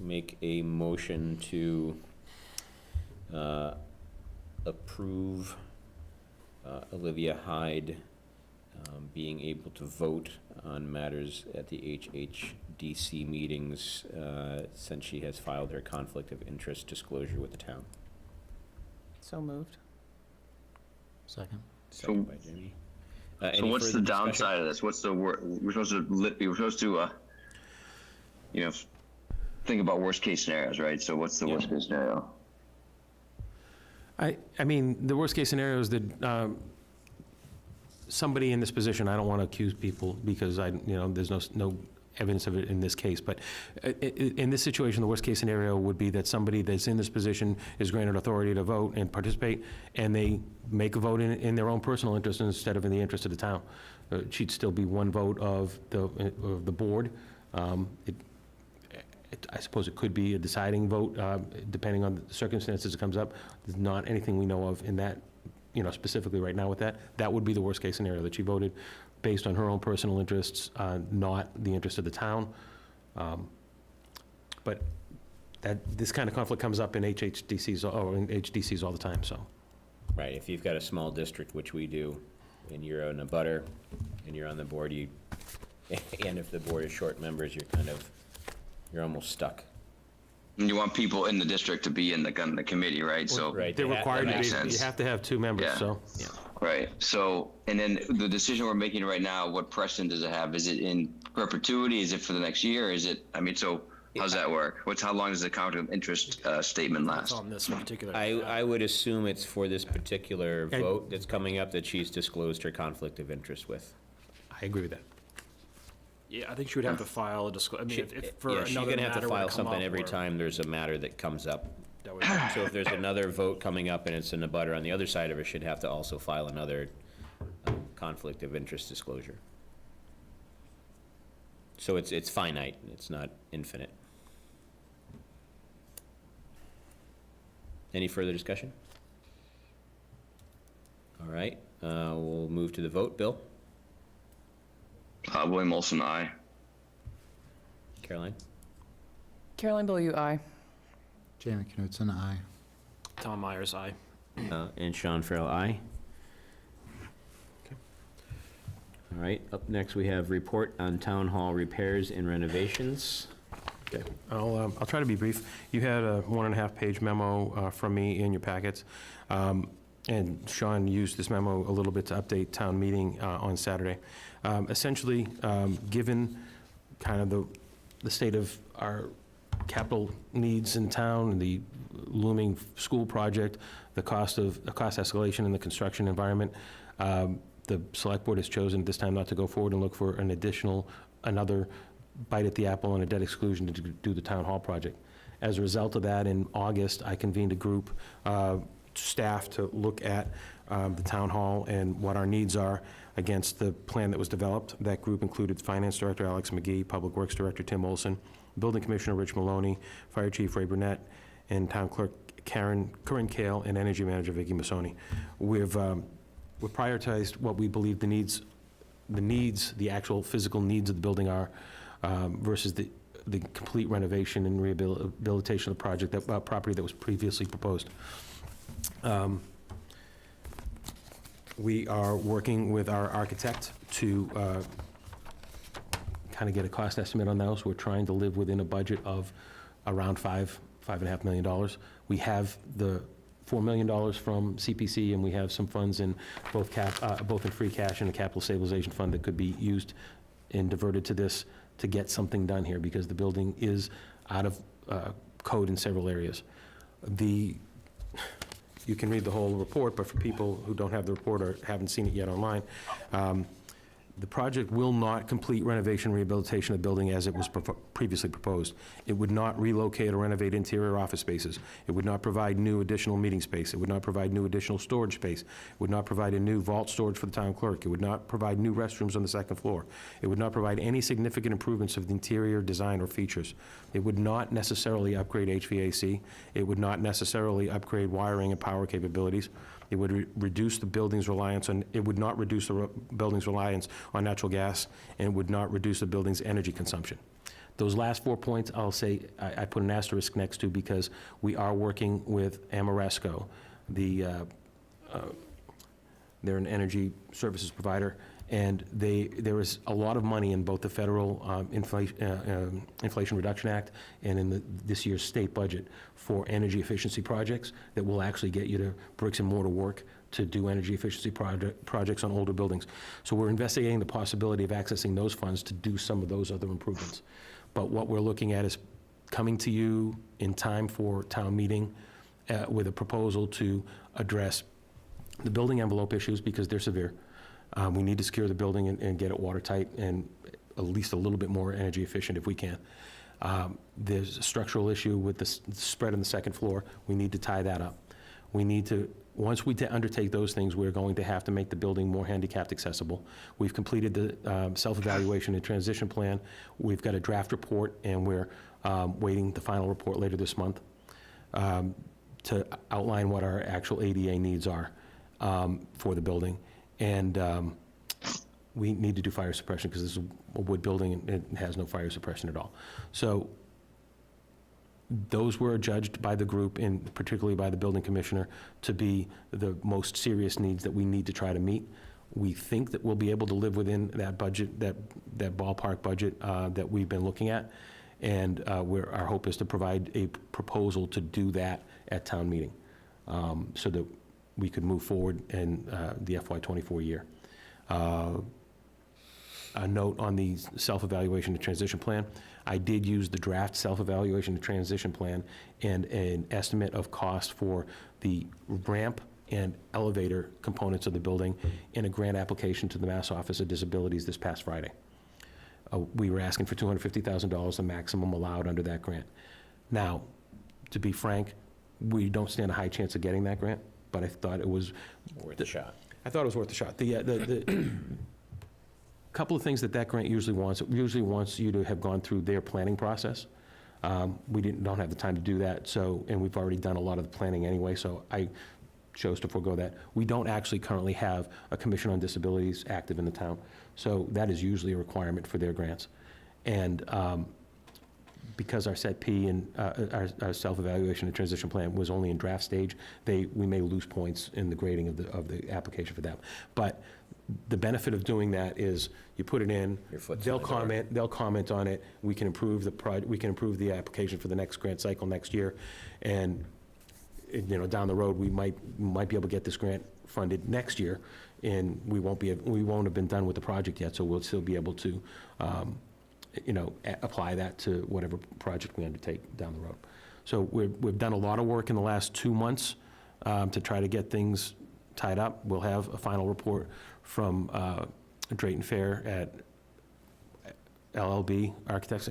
make a motion to approve Olivia Hyde being able to vote on matters at the HHDC meetings since she has filed her conflict of interest disclosure with the town. So moved. Second. Second by Jamie. So Any what's the further discussion? downside of this? What's the we're supposed to you know, think about worst case scenarios, right? So what's the worst case scenario? I mean, the worst-case scenario is that somebody in this position, I don't want to accuse people because there's no evidence of it in this case, but in this situation, the worst-case scenario would be that somebody that's in this position is granted authority to vote and participate, and they make a vote in their own personal interest instead of in the interest of the town. She'd still be one vote of the board. I suppose it could be a deciding vote, depending on the circumstances it comes up. There's not anything we know of in that, specifically right now with that. That would be the worst-case scenario, that she voted based on her own personal interests, not the interest of the town. But this kind of conflict comes up in HDCs all the time, so. Right, if you've got a small district, which we do, and you're in a butter, and you're on the board, and if the board is short members, you're almost stuck. And you want people in the district to be in the committee, right? So Right, They're they ha- required that to be, makes sense. you have to have 2 members, Yeah. so. right. So and then the decision we're making right now, what precedent does it have? Is it in perpetuity? Is it for the next year? Is it? I mean, so how's that work? How long does the conflict of interest statement It's last? on this particular. I would assume it's for this particular vote that's coming up that she's disclosed her conflict of interest with. I agree with that. Yeah, I think she would have to file a disclosure. I mean, if for Yeah, she's another gonna have to matter were file come something up every or- time there's a matter that comes up. that would- So if there's another vote coming up and it's in a butter on the other side of it, should have to also file another conflict of interest disclosure. So it's finite, it's not infinite. Any further discussion? All right, we'll move to the vote. Bill? William Olson, aye. Caroline? Caroline Beaulieu, aye. Jamie Knutson, aye. Tom Myers, aye. And Sean Farrell, aye. All right, up next we have report on town hall repairs and renovations. Okay, I'll try to be brief. You had a 1.5-page memo from me in your packets, and Sean used this memo a little bit to update town meeting on Saturday. Essentially, given kind of the state of our capital needs in town, and the looming school project, the cost escalation in the construction environment, the select board has chosen this time not to go forward and look for another bite at the apple on a debt exclusion to do the town hall project. As a result of that, in August, I convened a group, staff, to look at the town hall and what our needs are against the plan that was developed. That group included Finance Director Alex McGee, Public Works Director Tim Olson, Building Commissioner Rich Maloney, Fire Chief Ray Burnett, and Town Clerk Corinne Kale, and Energy Manager Vicky Massoni. We've prioritized what we believe the actual physical needs of the building are, versus the complete renovation and rehabilitation of the project, that property that was previously proposed. We are working with our architect to kind of get a cost estimate on those. We're trying to live within a budget of around $5.5 million. We have the $4 million from CPC, and we have some funds in both in free cash and a capital stabilization fund that could be used and diverted to this to get something done here, because the building is out of code in several areas. You can read the whole report, but for people who don't have the report or haven't seen it yet online, the project will not complete renovation and rehabilitation of the building as it was previously proposed. It would not relocate or renovate interior office spaces. It would not provide new additional meeting space. It would not provide new additional storage space. It would not provide a new vault storage for the town clerk. It would not provide new restrooms on the second floor. It would not provide any significant improvements of the interior design or features. It would not necessarily upgrade HVAC. It would not necessarily upgrade wiring and power capabilities. It would reduce the building's reliance on, it would not reduce the building's reliance on natural gas, and it would not reduce the building's energy consumption. Those last 4 points, I'll say, I put an asterisk next to because we are working with Amoresco. They're an energy services provider, and there is a lot of money in both the federal Inflation Reduction Act and in this year's state budget for energy efficiency projects that will actually get you to bricks and mortar work to do energy efficiency projects on older buildings. So we're investigating the possibility of accessing those funds to do some of those other improvements. But what we're looking at is coming to you in time for town meeting with a proposal to address the building envelope issues because they're severe. We need to secure the building and get it watertight and at least a little bit more energy efficient if we can. There's a structural issue with the spread on the second floor. We need to tie that up. We need to, once we undertake those things, we're going to have to make the building more handicapped accessible. We've completed the self-evaluation and transition plan. We've got a draft report, and we're waiting the final report later this month to outline what our actual ADA needs are for the building. And we need to do fire suppression because this is a wood building and it has no fire suppression at all. So those were judged by the group, and particularly by the building commissioner, to be the most serious needs that we need to try to meet. We think that we'll be able to live within that budget, that ballpark budget that we've been looking at. And our hope is to provide a proposal to do that at town meeting so that we could move forward in the FY24 year. A note on the self-evaluation and transition plan. I did use the draft self-evaluation and transition plan and an estimate of cost for the ramp and elevator components of the building in a grant application to the Mass Office of Disabilities this past Friday. We were asking for $250,000, the maximum allowed under that grant. Now, to be frank, we don't stand a high chance of getting that grant, but I thought it was Worth a shot. I thought it was worth a shot. The couple of things that grant usually wants you to have gone through their planning process. We don't have the time to do that, and we've already done a lot of the planning anyway, so I chose to forego that. We don't actually currently have a Commission on Disabilities active in the town, so that is usually a requirement for their grants. And because our Set P and our self-evaluation and transition plan was only in draft stage, we may lose points in the grading of the application for that. But the benefit of doing that is you put it in, Your foot's in they'll the door. comment on it, we can improve the application for the next grant cycle next year, and down the road, we might be able to get this grant funded next year, and we won't have been done with the project yet, so we'll still be able to apply that to whatever project we undertake down the road. So we've done a lot of work in the last 2 months to try to get things tied up. We'll have a final report from Drayton Fair at LLB Architects.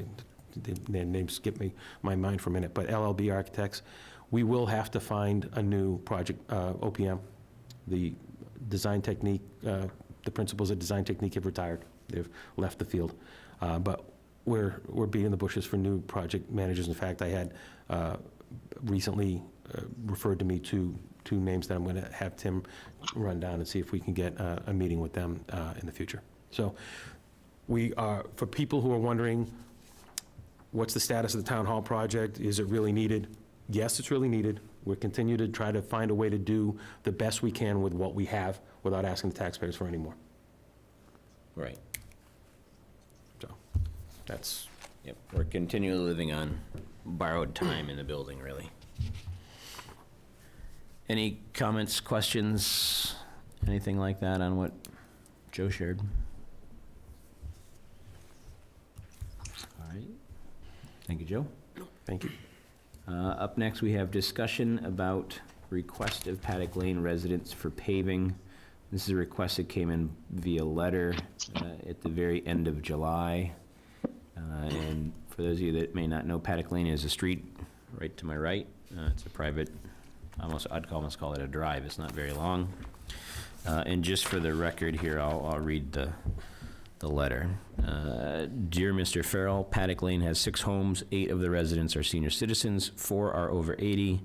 Their name skipped my mind for a minute, but LLB Architects. We will have to find a new project, OPM. The design technique, the principals of design technique have retired. They've left the field. But we're beating the bushes for new project managers. In fact, I had recently referred to me two names that I'm going to have Tim run down and see if we can get a meeting with them in the future. So we are, for people who are wondering, what's the status of the town hall project? Is it really needed? Yes, it's really needed. We'll continue to try to find a way to do the best we can with what we have without asking the taxpayers for any more. Right. So that's, Yep, we're continually living on borrowed time in the building, really. Any comments, questions, anything like that on what Joe shared? All right. Thank you, Joe. thank you. Up next, we have discussion about request of Paddock Lane residents for paving. This is a request that came in via letter at the very end of July. And for those of you that may not know, Paddock Lane is a street right to my right. It's a private, I'd almost call it a drive. It's not very long. And just for the record here, I'll read the letter. Dear Mr. Farrell, Paddock Lane has 6 homes. 8 of the residents are senior citizens. 4 are over 80,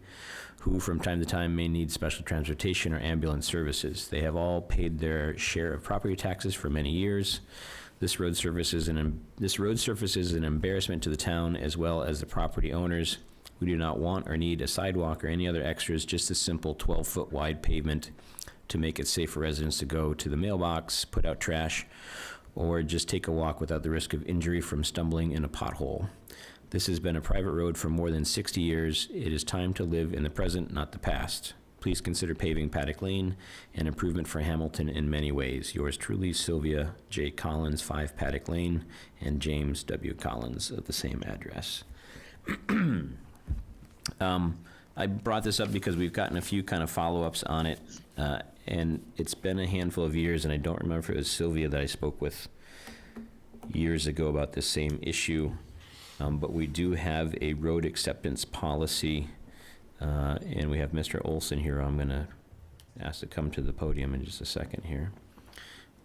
who from time to time may need special transportation or ambulance services. They have all paid their share of property taxes for many years. This road surface is an embarrassment to the town as well as the property owners. We do not want or need a sidewalk or any other extras, just a simple 12-foot wide pavement to make it safe for residents to go to the mailbox, put out trash, or just take a walk without the risk of injury from stumbling in a pothole. This has been a private road for more than 60 years. It is time to live in the present, not the past. Please consider paving Paddock Lane, an improvement for Hamilton in many ways. Yours truly, Sylvia J. Collins, 5 Paddock Lane, and James W. Collins of the same address. I brought this up because we've gotten a few kind of follow-ups on it, and it's been a handful of years, and I don't remember if it was Sylvia that I spoke with years ago about this same issue, but we do have a road acceptance policy, and we have Mr. Olson here. I'm going to ask to come to the podium in just a second here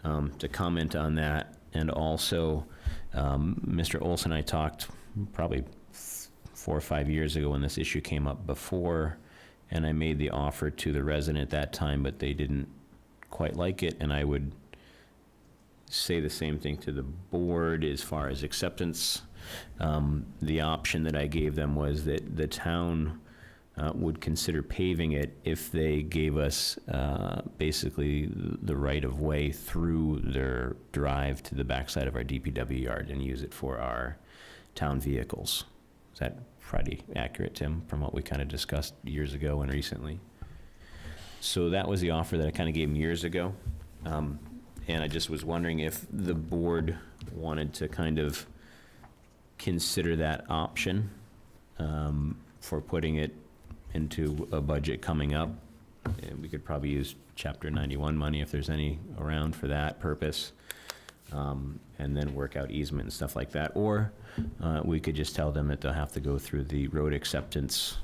to comment on that. And also, Mr. Olson and I talked probably 4 or 5 years ago when this issue came up before, and I made the offer to the resident at that time, but they didn't quite like it, and I would say the same thing to the board as far as acceptance. The option that I gave them was that the town would consider paving it if they gave us basically the right of way through their drive to the backside of our DPW yard and use it for our town vehicles. Is that pretty accurate, Tim, from what we kind of discussed years ago and recently? So that was the offer that I kind of gave them years ago. And I just was wondering if the board wanted to kind of consider that option for putting it into a budget coming up. And we could probably use Chapter 91 money if there's any around for that purpose. And then work out easement and stuff like that. Or we could just tell them that they'll have to go through the road acceptance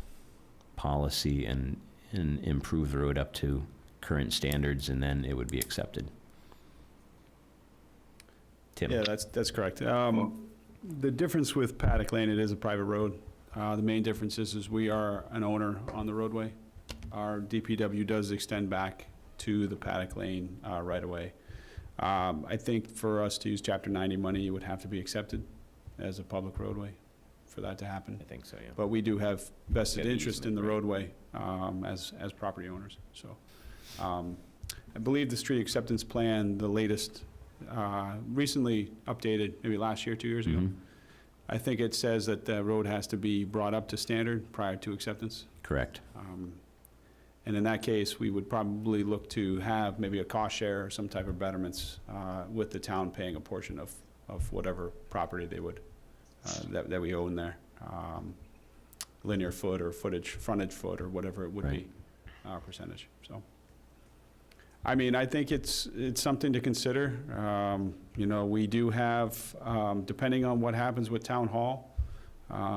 policy and improve the road up to current standards, and then it would be accepted. Tim? Yeah, that's correct. The difference with Paddock Lane, it is a private road. The main difference is we are an owner on the roadway. Our DPW does extend back to the Paddock Lane right away. I think for us to use Chapter 90 money, it would have to be accepted as a public roadway for that to happen. I think so, yeah. But we do have vested Yeah, interest in the easement, roadway as property owners. So I believe the street acceptance plan, the latest, recently updated, maybe last year, 2 years ago. Mhm. I think it says that the road has to be brought up to standard prior to acceptance. Correct. And in that case, we would probably look to have maybe a cost share or some type of betterments with the town paying a portion of whatever property they would, that we own there. Linear foot or frontage foot or whatever it would be, our percentage, so. I mean, I think it's something to consider. You know, we do have, depending on what happens with Town Hall,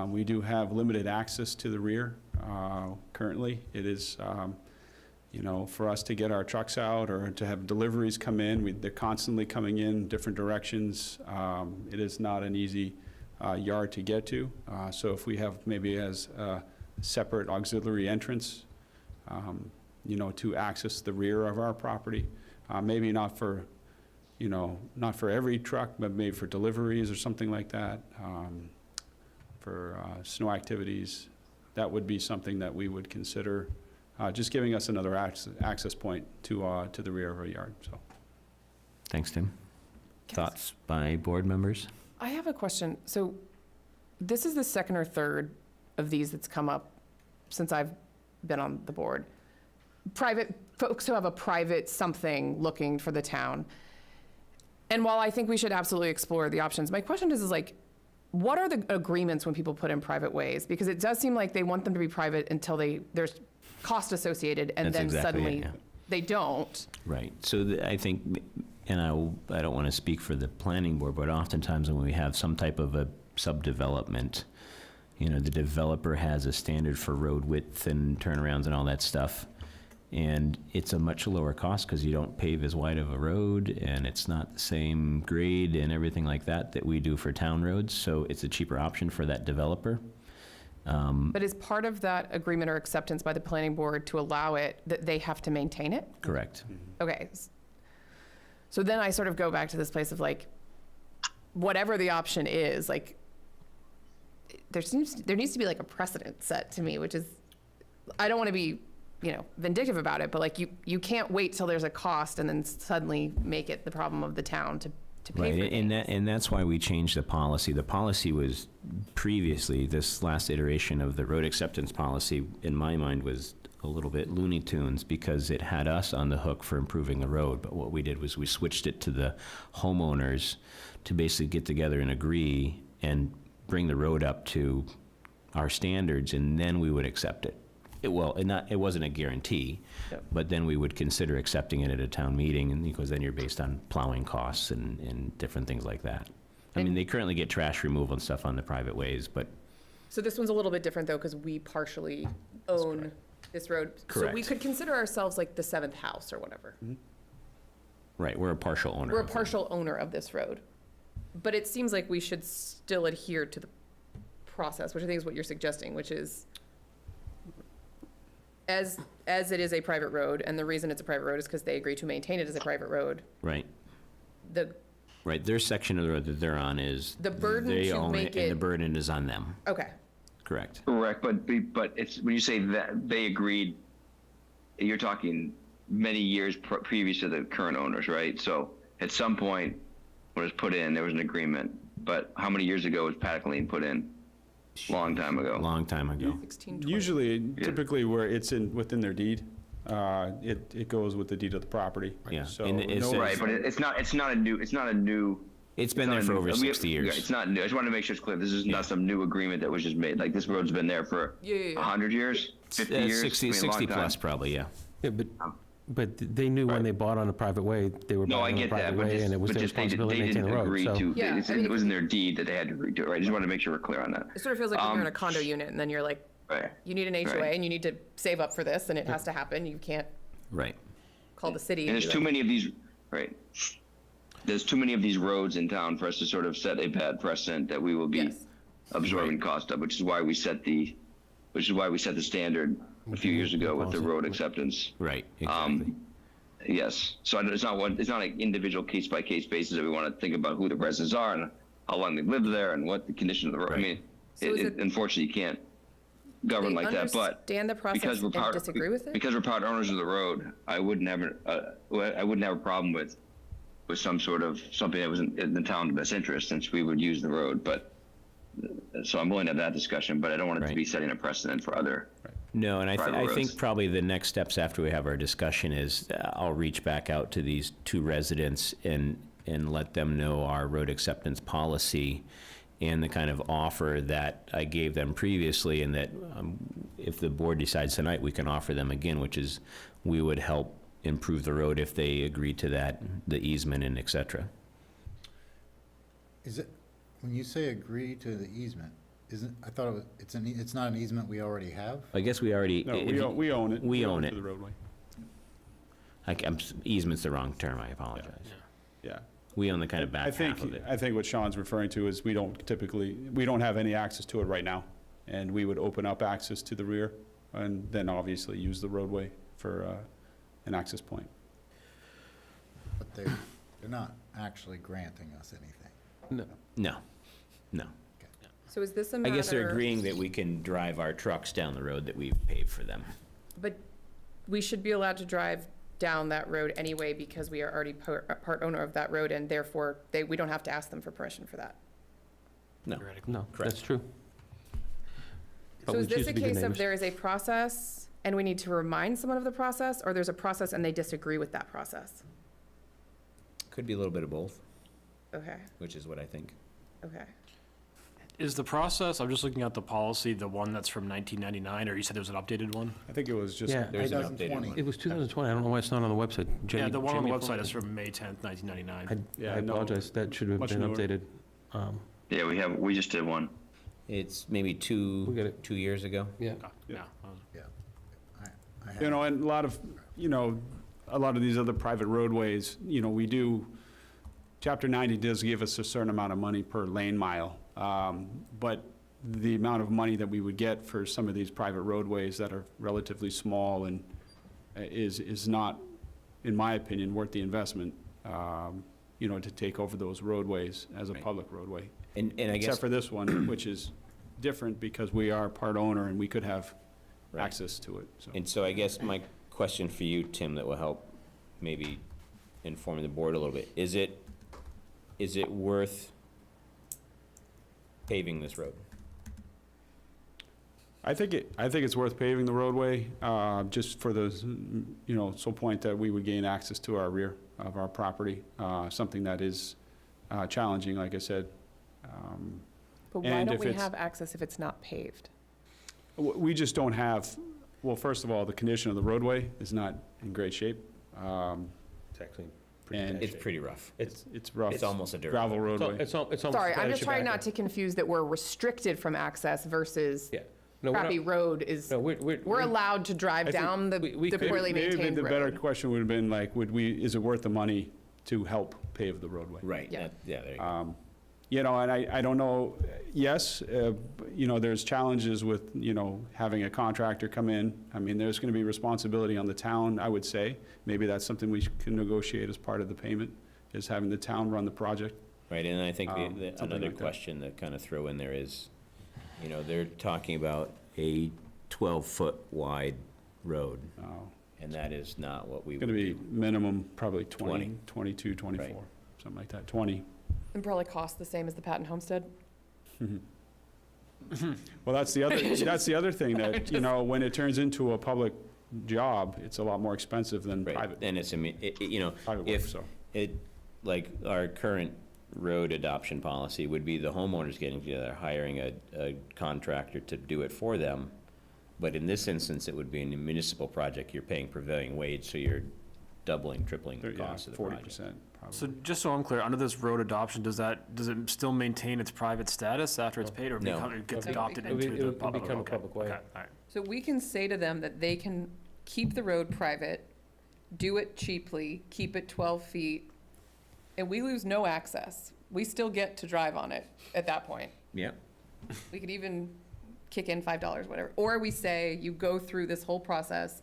we do have limited access to the rear. Currently, it is, you know, for us to get our trucks out or to have deliveries come in, they're constantly coming in different directions. It is not an easy yard to get to. So if we have maybe as a separate auxiliary entrance, you know, to access the rear of our property, maybe not for, you know, not for every truck, but maybe for deliveries or something like that, for snow activities. That would be something that we would consider, just giving us another access point to the rear of our yard, so. Thanks, Tim. Yes. Thoughts by board members? I have a question. So this is the second or third of these that's come up since I've been on the board. Private folks who have a private something looking for the town. And while I think we should absolutely explore the options, my question is like, what are the agreements when people put in private ways? Because it does seem like they want them to be private until there's cost associated, and That's then exactly it, suddenly yeah. they don't. Right. So I think, and I don't want to speak for the planning board, but oftentimes when we have some type of a subdevelopment, you know, the developer has a standard for road width and turnarounds and all that stuff. And it's a much lower cost because you don't pave as wide of a road, and it's not the same grade and everything like that we do for town roads. So it's a cheaper option for that developer. But is part of that agreement or acceptance by the planning board to allow it that they have to maintain it? Correct. Okay. So then I sort of go back to this place of like, whatever the option is, like, there needs to be like a precedent set to me, which is, I don't want to be, vindictive about it, but like, you can't wait till there's a cost and then suddenly make it the problem of the town to pay Right, for and things. that's why we changed the policy. The policy was previously, this last iteration of the road acceptance policy, in my mind, was a little bit Looney Tunes because it had us on the hook for improving the road. But what we did was we switched it to the homeowners to basically get together and agree and bring the road up to our standards, and then we would accept it. It wasn't a guarantee, Yep. but then we would consider accepting it at a town meeting, and because then you're based on plowing costs and different things like that. I mean, they currently get trash removal and stuff on the private ways, but So this one's a little bit different though, because we partially own this road. So we Correct. could consider ourselves like the seventh house or whatever. right, we're a partial owner. We're a of it. partial owner of this road. But it seems like we should still adhere to the process, which I think is what you're suggesting, which is as it is a private road, and the reason it's a private road is because they agree to maintain it as a private road, Right, the, right. Their section of the road that they're on is. The burden they to own make And the it- burden is on them, okay. correct. Correct, but it's, when you say that they agreed, you're talking many years previous to the current owners, right? So at some point, when it was put in, there was an agreement, but how many years ago was Paddock Lane put in? Long time ago. Long time ago. 1620. Usually, typically where it's within their deed, it goes with the deed of the property. Yeah, So, and it no- says- Right, but it's not a new. It's been not there a for new- over we- 60 yeah, years. It's not new. I just want to make sure it's clear. This is not some new agreement that was just made. Like, this road's been there for Yeah. 100 years, 50 years. 60, I mean, a long 60 time. plus probably, yeah. Yeah, but they knew when Right. they bought on a private way, they were No, I buying on a get that, private but way, just, and it was but their just they responsibility to maintain didn't the road, agree so. to. Yeah, I mean, It was in their deed that they had to agree to it, right? I just want to make sure we're clear on that. It sort of feels like when you're in a Um, condo unit and then you're like, Right. you need an HOA Right. and you need to save up for this and it has to happen. You can't Right. call the city. And there's be too like- many of these, right? There's too many of these roads in town for us to sort of set a bad precedent that we will be Yes. absorbing cost of, which is why we set the standard a few years ago with the road acceptance. Right, exactly. Yes, so it's not an individual case by case basis that we want to think about who the residents are and how long they lived there and what the condition of the road. I mean, So is it- unfortunately, you can't govern They like that. But understand the process because we're and part, disagree with it? because we're part owners of the road, I wouldn't have a problem with some sort of something that was in the town's best interest, since we would use the road. But so I'm willing to have that discussion, but I don't want it to Right. be setting a precedent for other. No, and I private think roads. probably the next steps after we have our discussion is I'll reach back out to these two residents and let them know our road acceptance policy and the kind of offer that I gave them previously, and that if the board decides tonight, we can offer them again, which is we would help improve the road if they agree to that, the easement and et cetera. Is it, when you say agree to the easement, I thought it was, it's not an easement we already have? I guess we already. No, if we you- own, we own it. We own to it. the roadway. Easement's the wrong term, I apologize. Yeah. We own the kind of I back think, half of it. I think what Sean's referring to is we don't have any access to it right now. And we would open up access to the rear and then obviously use the roadway for an access point. But they're not actually granting us anything. No, no. So is this a I matter? guess they're agreeing that we can drive our trucks down the road that we've paved for them. But we should be allowed to drive down that road anyway because we are already part owner of that road and therefore we don't have to ask them for permission for that. No. No, Correct. that's true. But So we is this choose a to be good case of neighbors. there is a process and we need to remind someone of the process, or there's a process and they disagree with that process? Could be a little bit of both, Okay, which is what I think. okay. Is the process, I'm just looking at the policy, the one that's from 1999, or you said there was an updated one? I think it was just, Yeah, There's an updated 2020. one. It was 2020, I don't know why it's not on the website. Yeah, Jamie- the one on the Jamie website uploaded is it. from May 10th, 1999. Yeah, I no, apologize, that should have much been newer. updated. Yeah, we just did one. It's maybe We got two it. years ago. Yeah. Okay, yeah. I have- you know, and a lot of these other private roadways, we do, Chapter 90 does give us a certain amount of money per lane mile. But the amount of money that we would get for some of these private roadways that are relatively small and is not, in my opinion, worth the investment. you know, to take over those roadways as a Right. public roadway. And I guess, Except for this one, which is different because we are part owner and we could have Right. access to it, so. and so I guess my question for you, Tim, that will help maybe inform the board a little bit, is it worth paving this road? I think it's worth paving the roadway, just for the, you know, sole point that we would gain access to our rear of our property, something that is challenging, like I said. But why And don't if we it's- have access if it's not paved? We just don't have, well, first of all, the condition of the roadway is not in great shape. It's actually And It's pretty rough. it's rough. It's almost a dirt Gravel road. roadway. It's almost. Sorry, I'm that just issue trying back not to confuse that we're restricted from access versus Yeah. No, we're not- crappy road is, No, we're. we're allowed to drive I think down the we the could- poorly Maybe maintained the better road. question would have been like, is it worth the money to help pave the roadway? Right, Yeah. yeah, there you go. You know, and I don't know, yes, you know, there's challenges with, you know, having a contractor come in. I mean, there's gonna be responsibility on the town, I would say. Maybe that's something we can negotiate as part of the payment, is having the town run the project. Right, and I think something another like that. question to kind of throw in there is, you know, they're talking about a 12-foot wide road, and that is not what we It's would gonna be do. minimum probably 20, 20. 22, 24, Right. something like that, 20. And probably cost the same as the Patton Homestead. Well, that's the other thing that, you know, when it turns into a public job, it's a lot more expensive than Right, private, and it's, you know, private work, if so. it, like, our current road adoption policy would be the homeowners getting together, hiring a contractor to do it for them. But in this instance, it would be a municipal project, you're paying prevailing wage, so you're doubling, tripling the Yeah, cost of the 40%, project. probably. So just so I'm clear, under this road adoption, does it still maintain its private status after it's paid, or No. it gets No, it adopted becomes- into It the would public? become a Okay, public way. okay, all right. So we can say to them that they can keep the road private, do it cheaply, keep it 12 feet, and we lose no access. We still get to drive on it at that point. Yeah, We could even kick in $5, whatever. Or we say, you go through this whole process,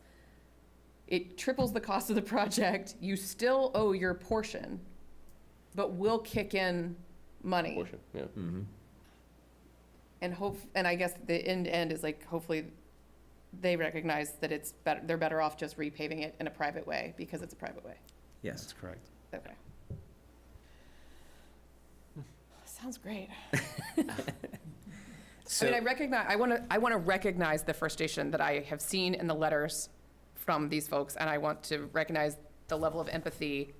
it triples the cost of the project, you still owe your portion, but we'll kick in money. Portion, yeah. And I guess the end is like, hopefully, they recognize that it's better, they're better off just repaving it in a private way, because it's a private way. yes. That's correct. Okay. Sounds great. I mean, I want to recognize the frustration that I have seen in the letters from these folks, and I want to recognize the level of empathy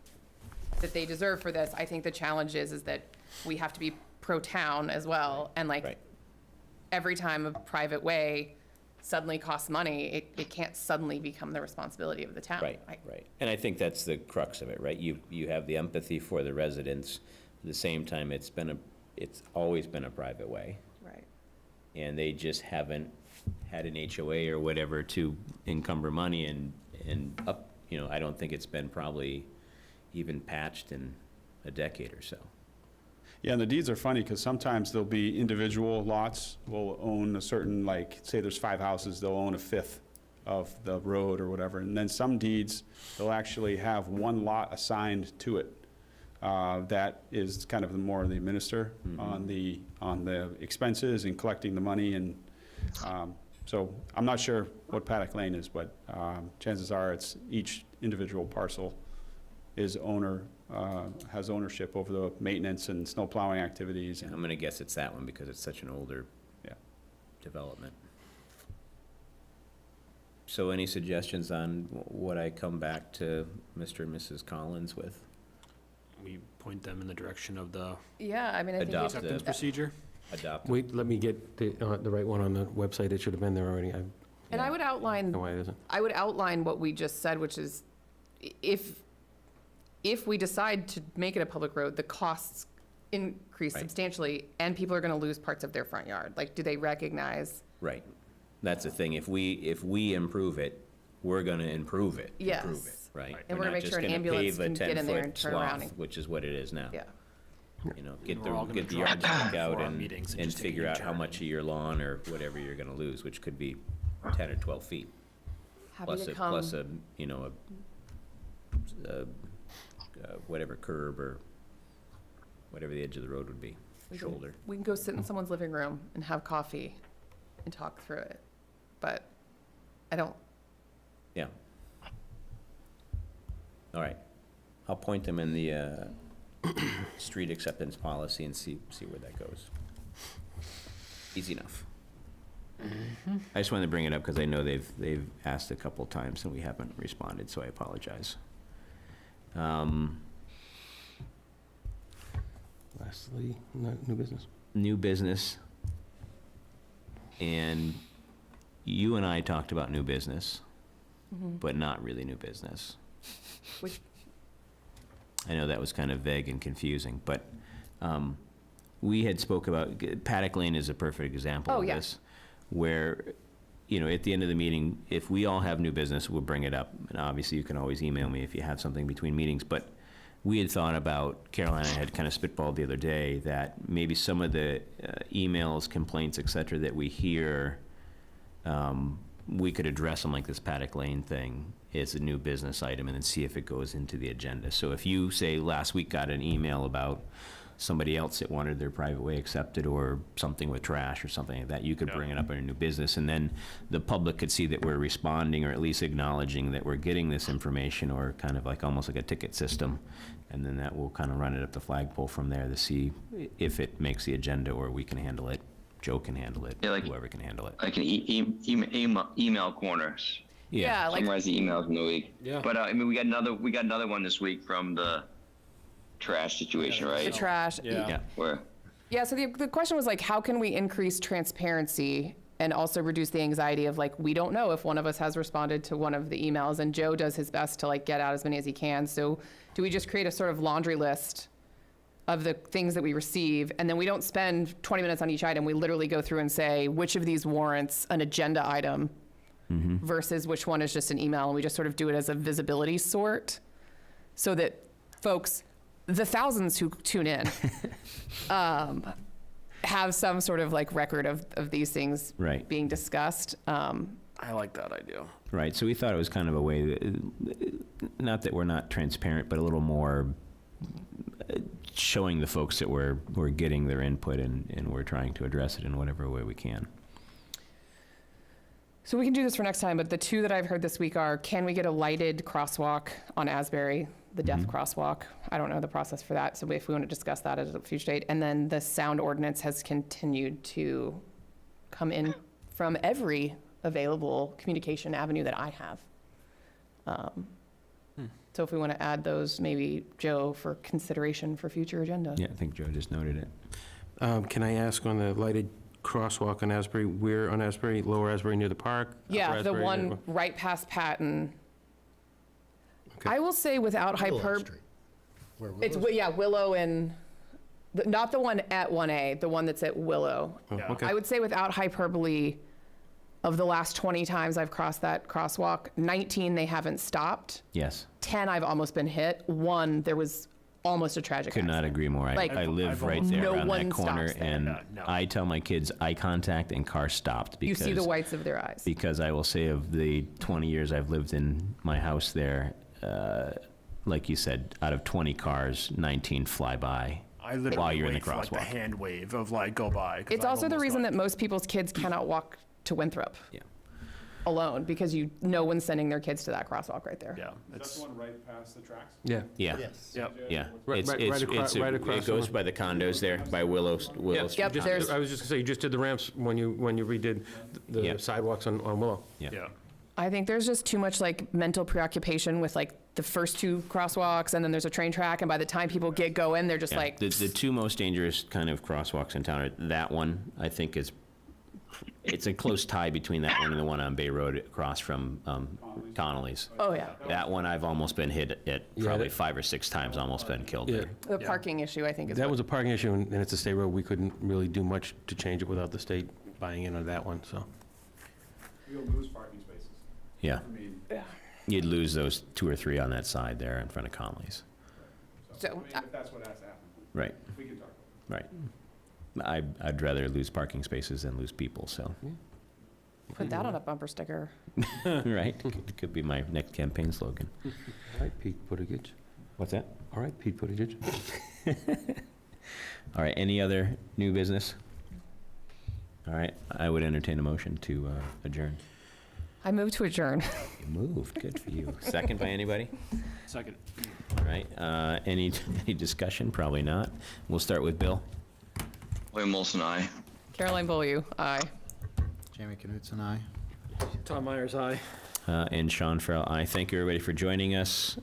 that they deserve for this. I think the challenge is that we have to be pro-town as well, and like, Right. every time a private way suddenly costs money, it can't suddenly become the responsibility of the town. Right, right. And I think that's the crux of it, right? You have the empathy for the residents. At the same time, it's always been a private way. Right. And they just haven't had an HOA or whatever to encumber money and up, you know, I don't think it's been probably even patched in a decade or so. Yeah, and the deeds are funny, because sometimes there'll be individual lots will own a certain, like, say there's 5 houses, they'll own a fifth of the road or whatever. And then some deeds, they'll actually have one lot assigned to it. That is kind of more the minister on the expenses and collecting the money. And so I'm not sure what Paddock Lane is, but chances are it's each individual parcel is has ownership over the maintenance and snow plowing activities. I'm gonna guess it's that one because it's such an older Yeah. development. So any suggestions on what I come back to Mr. and Mrs. Collins with? We point them in the direction of the Yeah, I mean, I think Adopt it's- acceptance procedure. Adopt? Wait, let me get the right one on the website. It should have been there already. I and I would outline don't know why it isn't. I would outline what we just said, which is if we decide to make it a public road, the costs increase Right. substantially, and people are going to lose parts of their front yard. Like, do they recognize? Right. That's the thing. If we improve it, we're gonna improve it. Yes. Improve it, right? And we're gonna make sure an ambulance can get in there and turn around and- Which is what it is now. Yeah. You know, We're all gonna get the draw yardstick out for our and meetings and just take figure an out how adjourn. much of your lawn or whatever you're gonna lose, which could be 10 or 12 feet. Happy to come. Plus a, you know, a whatever curb or whatever the edge of the road would be, shoulder. We can go sit in someone's living room and have coffee and talk through it, but I don't, Yeah. All right. I'll point them in the street acceptance policy and see where that goes. Easy enough. I just wanted to bring it up because I know they've asked a couple times and we haven't responded, so I apologize. Lastly, new business. New business. And you and I talked about new business, but not really new business. which, I know that was kind of vague and confusing, but we had spoke about, Paddock Lane is a perfect example Oh, of yeah. this, where, you know, at the end of the meeting, if we all have new business, we'll bring it up. And obviously, you can always email me if you have something between meetings, but we had thought about, Caroline and I had kind of spitballed the other day, that maybe some of the emails, complaints, et cetera, that we hear, we could address them like this Paddock Lane thing is a new business item and then see if it goes into the agenda. So if you, say, last week got an email about somebody else that wanted their private way accepted or something with trash or something like that, you could bring it up in a new business, and then the public could see that we're responding or at least acknowledging that we're getting this information, or kind of like almost like a ticket system, and then that will kind of run it up the flagpole from there to see if it makes the agenda or we can handle it, Joe can handle it, Yeah, like- whoever can handle it. Like an email corners. yeah, like, Summarize the emails in the week. Yeah. But I mean, we got another one this week from the trash situation, the right? trash. Yeah, Where Yeah, so the question was like, how can we increase transparency and also reduce the anxiety of like, we don't know if one of us has responded to one of the emails, and Joe does his best to like get out as many as he can. So do we just create a sort of laundry list of the things that we receive, and then we don't spend 20 minutes on each item, we literally go through and say, which of these warrants an agenda item versus which one is just an email, and we just sort of do it as a visibility sort, so that folks, the thousands who tune in, have some sort of like record of these things Right. being discussed. I like that idea. right, so we thought it was kind of a way, not that we're not transparent, but a little more showing the folks that we're getting their input and we're trying to address it in whatever way we can. So we can do this for next time, but the two that I've heard this week are, can we get a lighted crosswalk on Asbury, the deaf crosswalk? I don't know the process for that, so if we want to discuss that at a future date. And then the sound ordinance has continued to come in from every available communication avenue that I have. So if we want to add those, maybe, Joe, for consideration for future agenda. Yeah, I think Joe just noted it. Can I ask on the lighted crosswalk on Asbury, where on Asbury, Lower Asbury near the park? Upper Yeah, the Asbury, one right past Patton. Okay. I will say without Willow hyperbole, Street, where it's, Willow's- yeah, Willow and, not the one at 1A, the one that's at Willow. Oh, Yeah. okay. I would say without hyperbole, of the last 20 times I've crossed that crosswalk, 19 they haven't stopped. Yes, 10 I've almost been hit. 1 there was almost a tragic could not accident. agree more. Like- I live I've right almost- there No around that one corner, stops there. and No. I tell my kids eye contact and car stopped You because see the whites of their eyes. because I will say of the 20 years I've lived in my house there, like you said, out of 20 cars, 19 fly by. I literally While you're in the wait for, like, the crosswalk. hand wave of like go by. 'cause It's I've also the almost reason gone- that most people's kids cannot walk to Winthrop Yeah. alone, because no one's sending their kids to that crosswalk right there. Yeah, Is that it's the one right past the tracks? Yeah. Yeah. Yes. yep. Yeah. Right- It's, right- it's, right acro- it's right a- across it goes from- by the condos there, by Willow Street. Yep, Just- there's- I was just gonna say, you just did the ramps when you redid Yeah. the sidewalks on Willow. Yeah. I think there's just too much like mental preoccupation with like the first 2 crosswalks, and then there's a train track, and by the time people get going, they're just Yeah. like, The two most dangerous kind of crosswalks in town are that one, I think it's a close tie between that one and the one on Bay Road across from Connolly's. oh yeah. That one I've almost been hit at Yeah, probably that- 5 or 6 times, almost been killed Yeah. there. The parking issue, I think, is That what- was a parking issue, and it's a state road. We couldn't really do much to change it without the state buying in on that one, so. You'll lose parking spaces. Yeah. I mean, You'd lose those 2 or 3 on that side there in front of Connolly's. So, I mean, if that's what has to happen, Right, we can talk about it. right. I'd rather lose parking spaces than lose people, so, put that on a bumper sticker. right? Could be my next campaign slogan. All right, Pete Buttigieg. What's that? All right, Pete Buttigieg. All right, any other new business? All right, I would entertain a motion to adjourn. I move to adjourn. You moved, good for you. Second by anybody? Second. All right, any discussion? Probably not. We'll start with Bill. William Olson, aye. Caroline Beaulieu, aye. Jamie Knutson, aye. Tom Myers, aye. And Sean Farrell, aye. Thank you, everybody, for joining us.